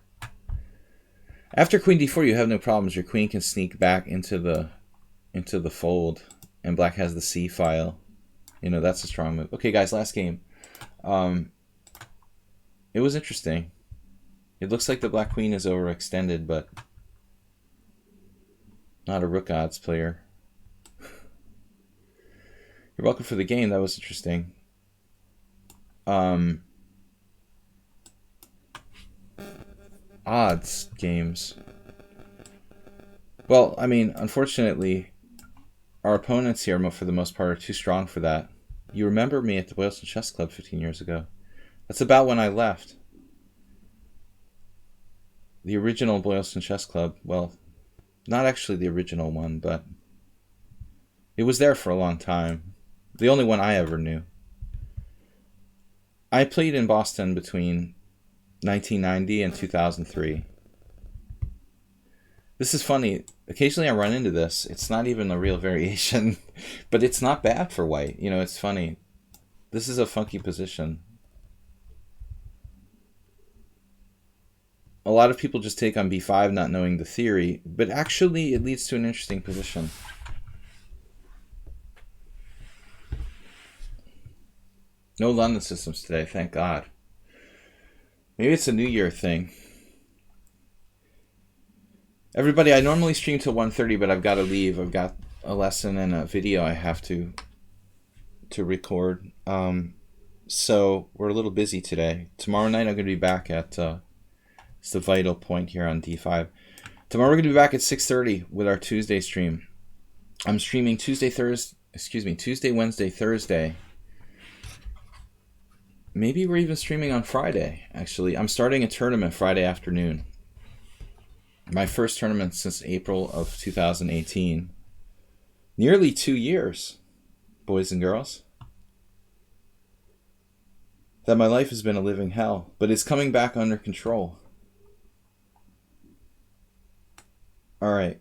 After queen d4, you have no problems. Your queen can sneak back into the fold. And black has the c file. You know, that's a strong move. Okay, guys, last game. It was interesting. It looks like the black queen is overextended, but not a rook odds player. You're welcome for the game. That was interesting. Odds games. Well, I mean, unfortunately... Our opponents here, for the most part, are too strong for that. You remember me at the Boylston Chess Club 15 years ago. That's about when I left. The original Boylston Chess Club, well, not actually the original one, but it was there for a long time. The only one I ever knew. I played in Boston between 1990 and 2003. This is funny. Occasionally I run into this. It's not even a real variation, but it's not bad for white. You know, it's funny. This is a funky position. A lot of people just take on b5 not knowing the theory, but actually it leads to an interesting position. No London systems today, thank God. Maybe it's a New Year thing. Everybody, I normally stream till 1:30, but I've got to leave. I've got a lesson and a video I have to record. So we're a little busy today. Tomorrow night I'm going to be back at, it's the vital point here on D5. Tomorrow we're going to be back at 6:30 with our Tuesday stream. I'm streaming Tuesday, Wednesday, Thursday. Maybe we're even streaming on Friday, actually. I'm starting a tournament Friday afternoon. My first tournament since April of 2018. Nearly 2 years, boys and girls. That my life has been a living hell, but it's coming back under control. All right.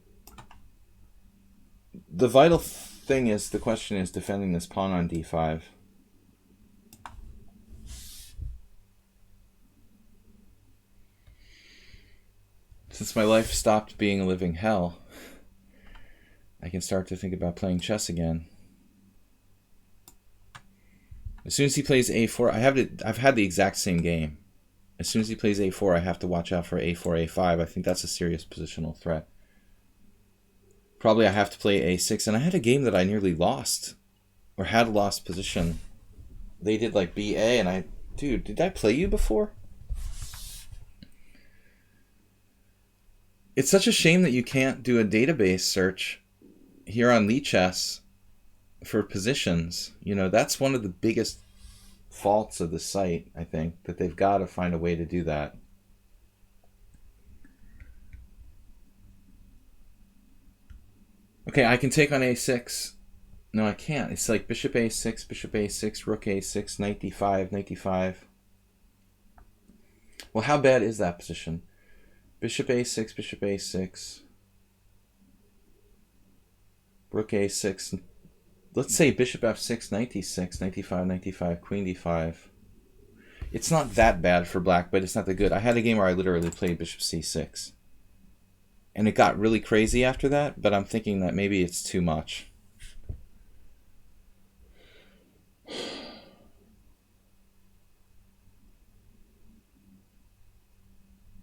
The vital thing is, the question is defending this pawn on d5. Since my life stopped being a living hell, I can start to think about playing chess again. As soon as he plays a4, I've had the exact same game. As soon as he plays a4, I have to watch out for a4, a5. I think that's a serious positional threat. Probably I have to play a6, and I had a game that I nearly lost, or had a lost position. They did like ba, and dude, did I play you before? It's such a shame that you can't do a database search here on lichess for positions. You know, that's one of the biggest faults of the site, I think, that they've got to find a way to do that. Okay, I can take on a6. No, I can't. It's like bishop a6, rook a6, knight d5, knight d5. Well, how bad is that position? Bishop a6, rook a6. Let's say bishop f6, knight d6, knight d5, knight d5, queen d5. It's not that bad for black, but it's not that good. I had a game where I literally played bishop c6. And it got really crazy after that, but I'm thinking that maybe it's too much.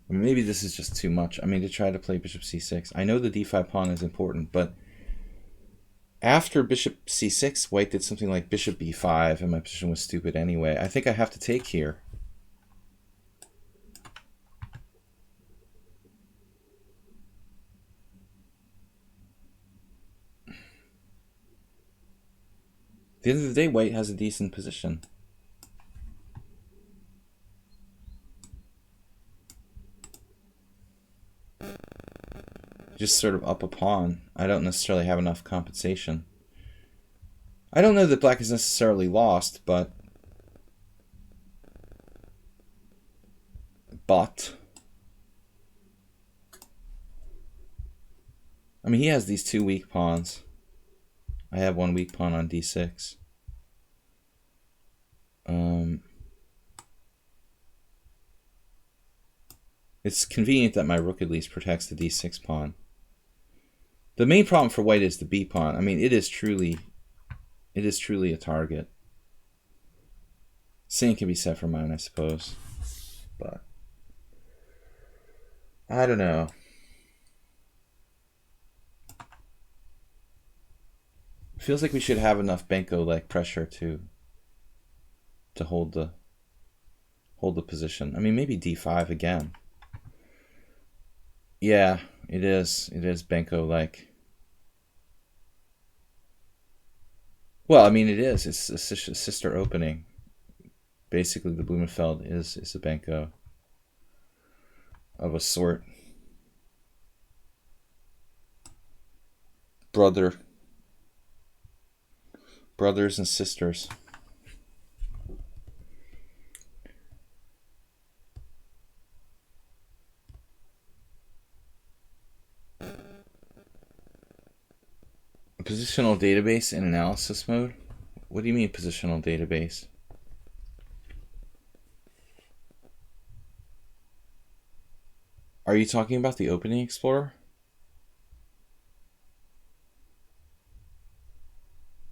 Maybe this is just too much. I mean, to try to play bishop c6. I know the d5 pawn is important, but after bishop c6, white did something like bishop b5, and my position was stupid anyway. I think I have to take here. At the end of the day, white has a decent position. Just sort of up a pawn. I don't necessarily have enough compensation. I don't know that black is necessarily lost, but I mean, he has these two weak pawns. I have one weak pawn on d6. It's convenient that my rook at least protects the d6 pawn. The main problem for white is the b pawn. I mean, it is truly a target. Same can be said for mine, I suppose. But I don't know. Feels like we should have enough Benko-like pressure to hold the position. I mean, maybe d5 again. Yeah, it is. It is Benko-like. Well, I mean, it is. It's a sister opening. Basically, the Blumenfeld is a Benko of a sort. Brothers and sisters. Positional database in analysis mode? What do you mean positional database? Are you talking about the Opening Explorer?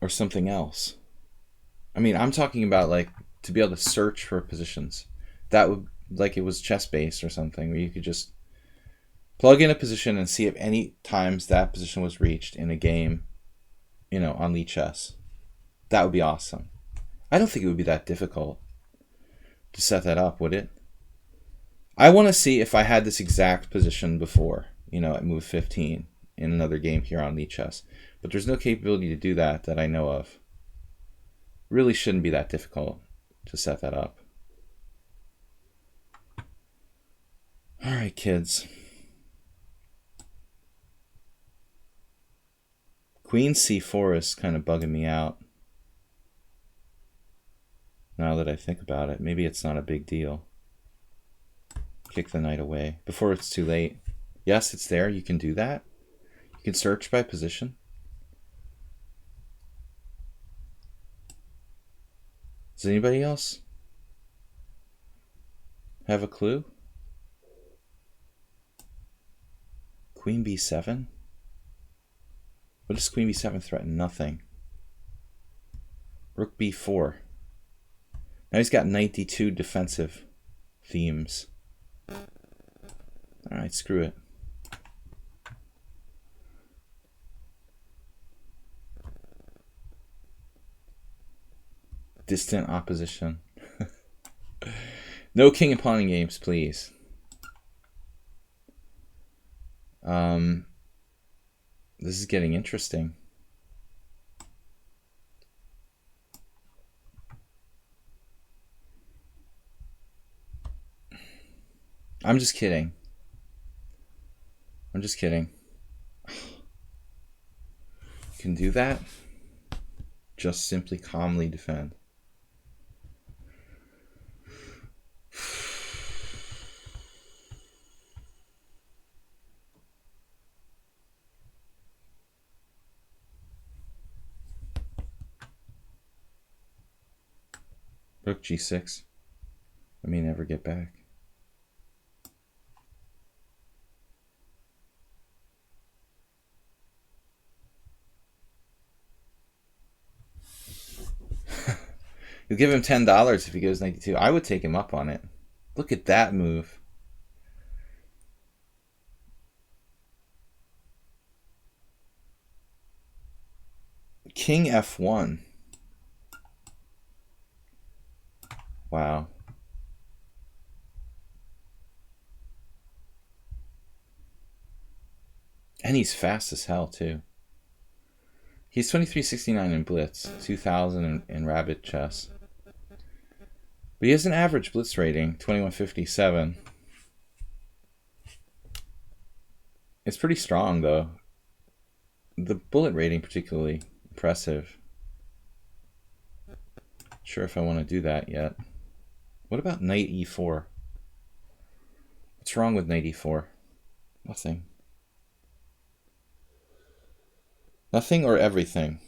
Or something else? I mean, I'm talking about like to be able to search for positions. That would, like, it was chess based or something where you could just plug in a position and see if any times that position was reached in a game, you know, on lichess. That would be awesome. I don't think it would be that difficult to set that up, would it? I want to see if I had this exact position before, you know, at move 15 in another game here on lichess. But there's no capability to do that I know of. Really shouldn't be that difficult to set that up. All right, kids. Queen c4 is kind of bugging me out. Now that I think about it, maybe it's not a big deal. Kick the knight away before it's too late. Yes, it's there. You can do that. You can search by position. Does anybody else have a clue? Queen b7? What does queen b7 threaten? Nothing. Rook b4. Now he's got knight d2 defensive themes. Alright, screw it. Distant opposition. No king and pawning games, please. This is getting interesting. I'm just kidding. I'm just kidding. You can do that. Just simply calmly defend. Rook g6. I may never get back. You'll give him $10 if he goes 92. I would take him up on it. Look at that move. King f1. Wow. And he's fast as hell, too. He's 2369 in Blitz, 2000 in Rabbit Chess. But he has an average Blitz rating, 2157. It's pretty strong, though. The bullet rating particularly impressive. Not sure if I want to do that yet. What about knight e4? What's wrong with knight e4? Nothing. Nothing or everything?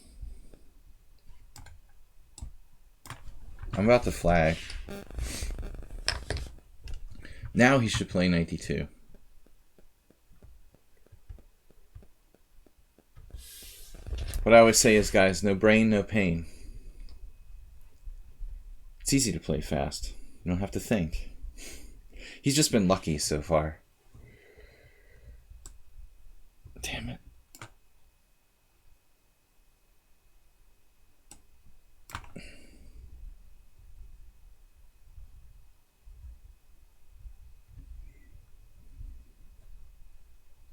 I'm about to flag. Now he should play knight d2. What I always say is, guys, no brain, no pain. It's easy to play fast. You don't have to think. He's just been lucky so far. Damn it.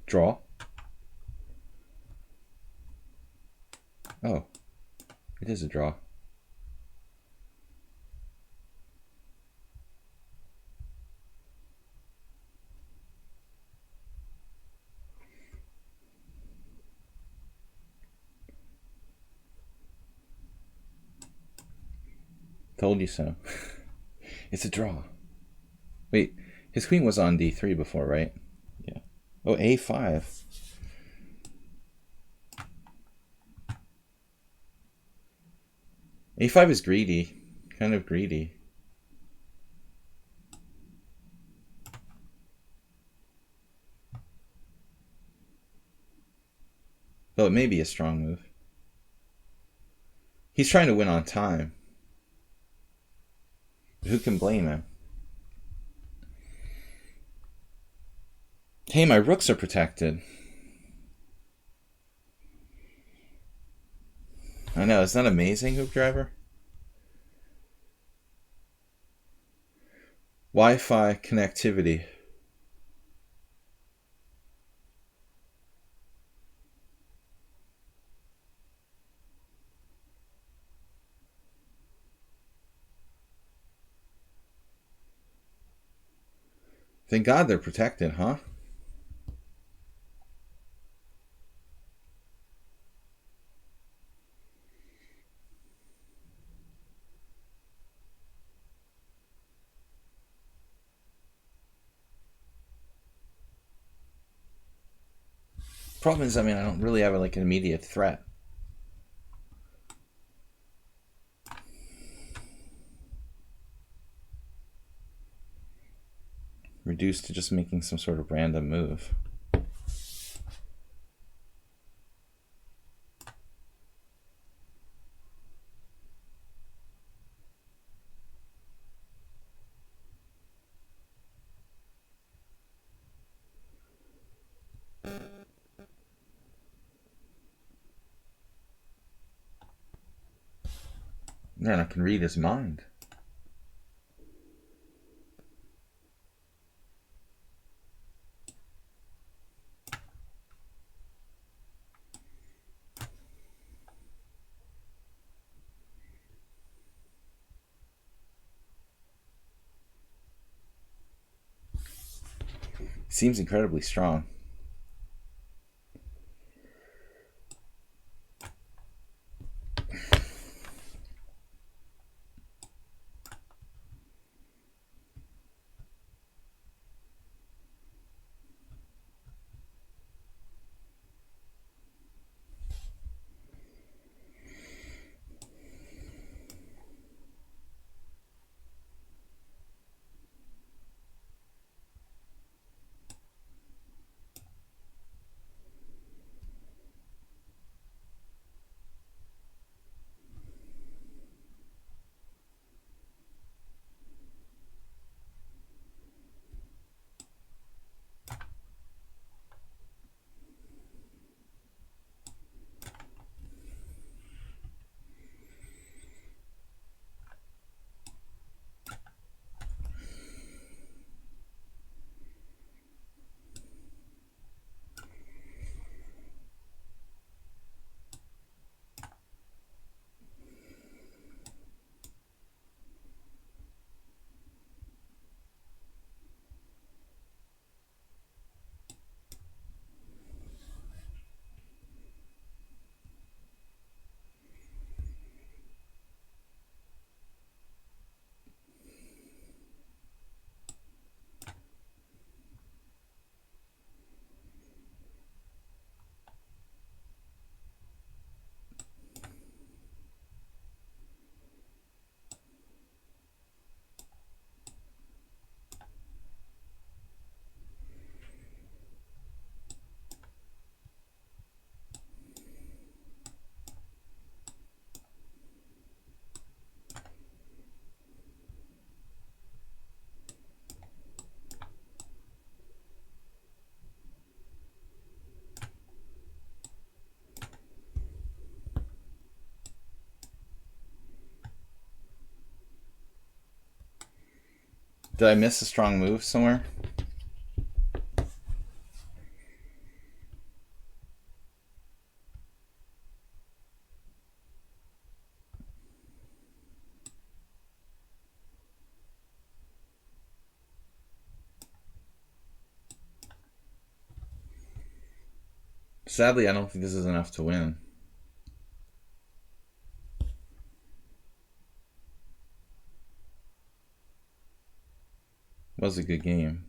Draw. Oh, it is a draw. Told you so. It's a draw. Wait, his queen was on d3 before, right? Yeah. Oh, a5. a5 is greedy. Kind of greedy. Though it may be a strong move. He's trying to win on time. Who can blame him? Hey, my rooks are protected. I know, isn't that amazing, Hoop Driver? Wi-Fi connectivity. Thank God they're protected, huh? Problem is, I mean, I don't really have like an immediate threat. Reduced to just making some sort of random move. Man, I can read his mind. Seems incredibly strong. Did I miss a strong move somewhere? Sadly, I don't think this is enough to win. Was a good game.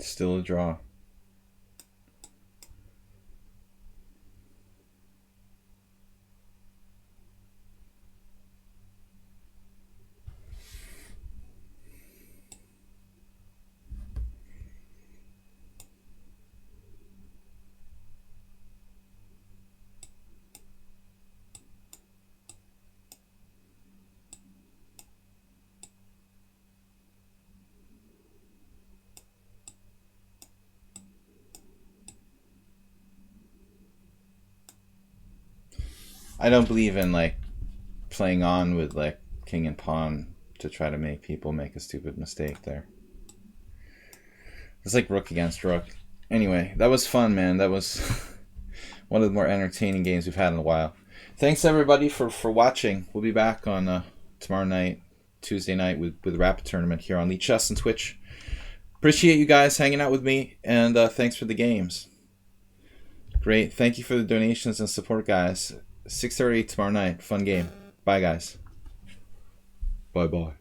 Still a draw. I don't believe in like playing on with like king and pawn to try to make people make a stupid mistake there. It's like rook against rook. Anyway, that was fun, man. That was one of the more entertaining games we've had in a while. Thanks everybody for watching. We'll be back on tomorrow night, Tuesday night with Rapid Tournament here on lichess and Twitch. Appreciate you guys hanging out with me, and thanks for the games. Great. Thank you for the donations and support, guys. 6:30 tomorrow night. Fun game. Bye, guys. Bye-bye.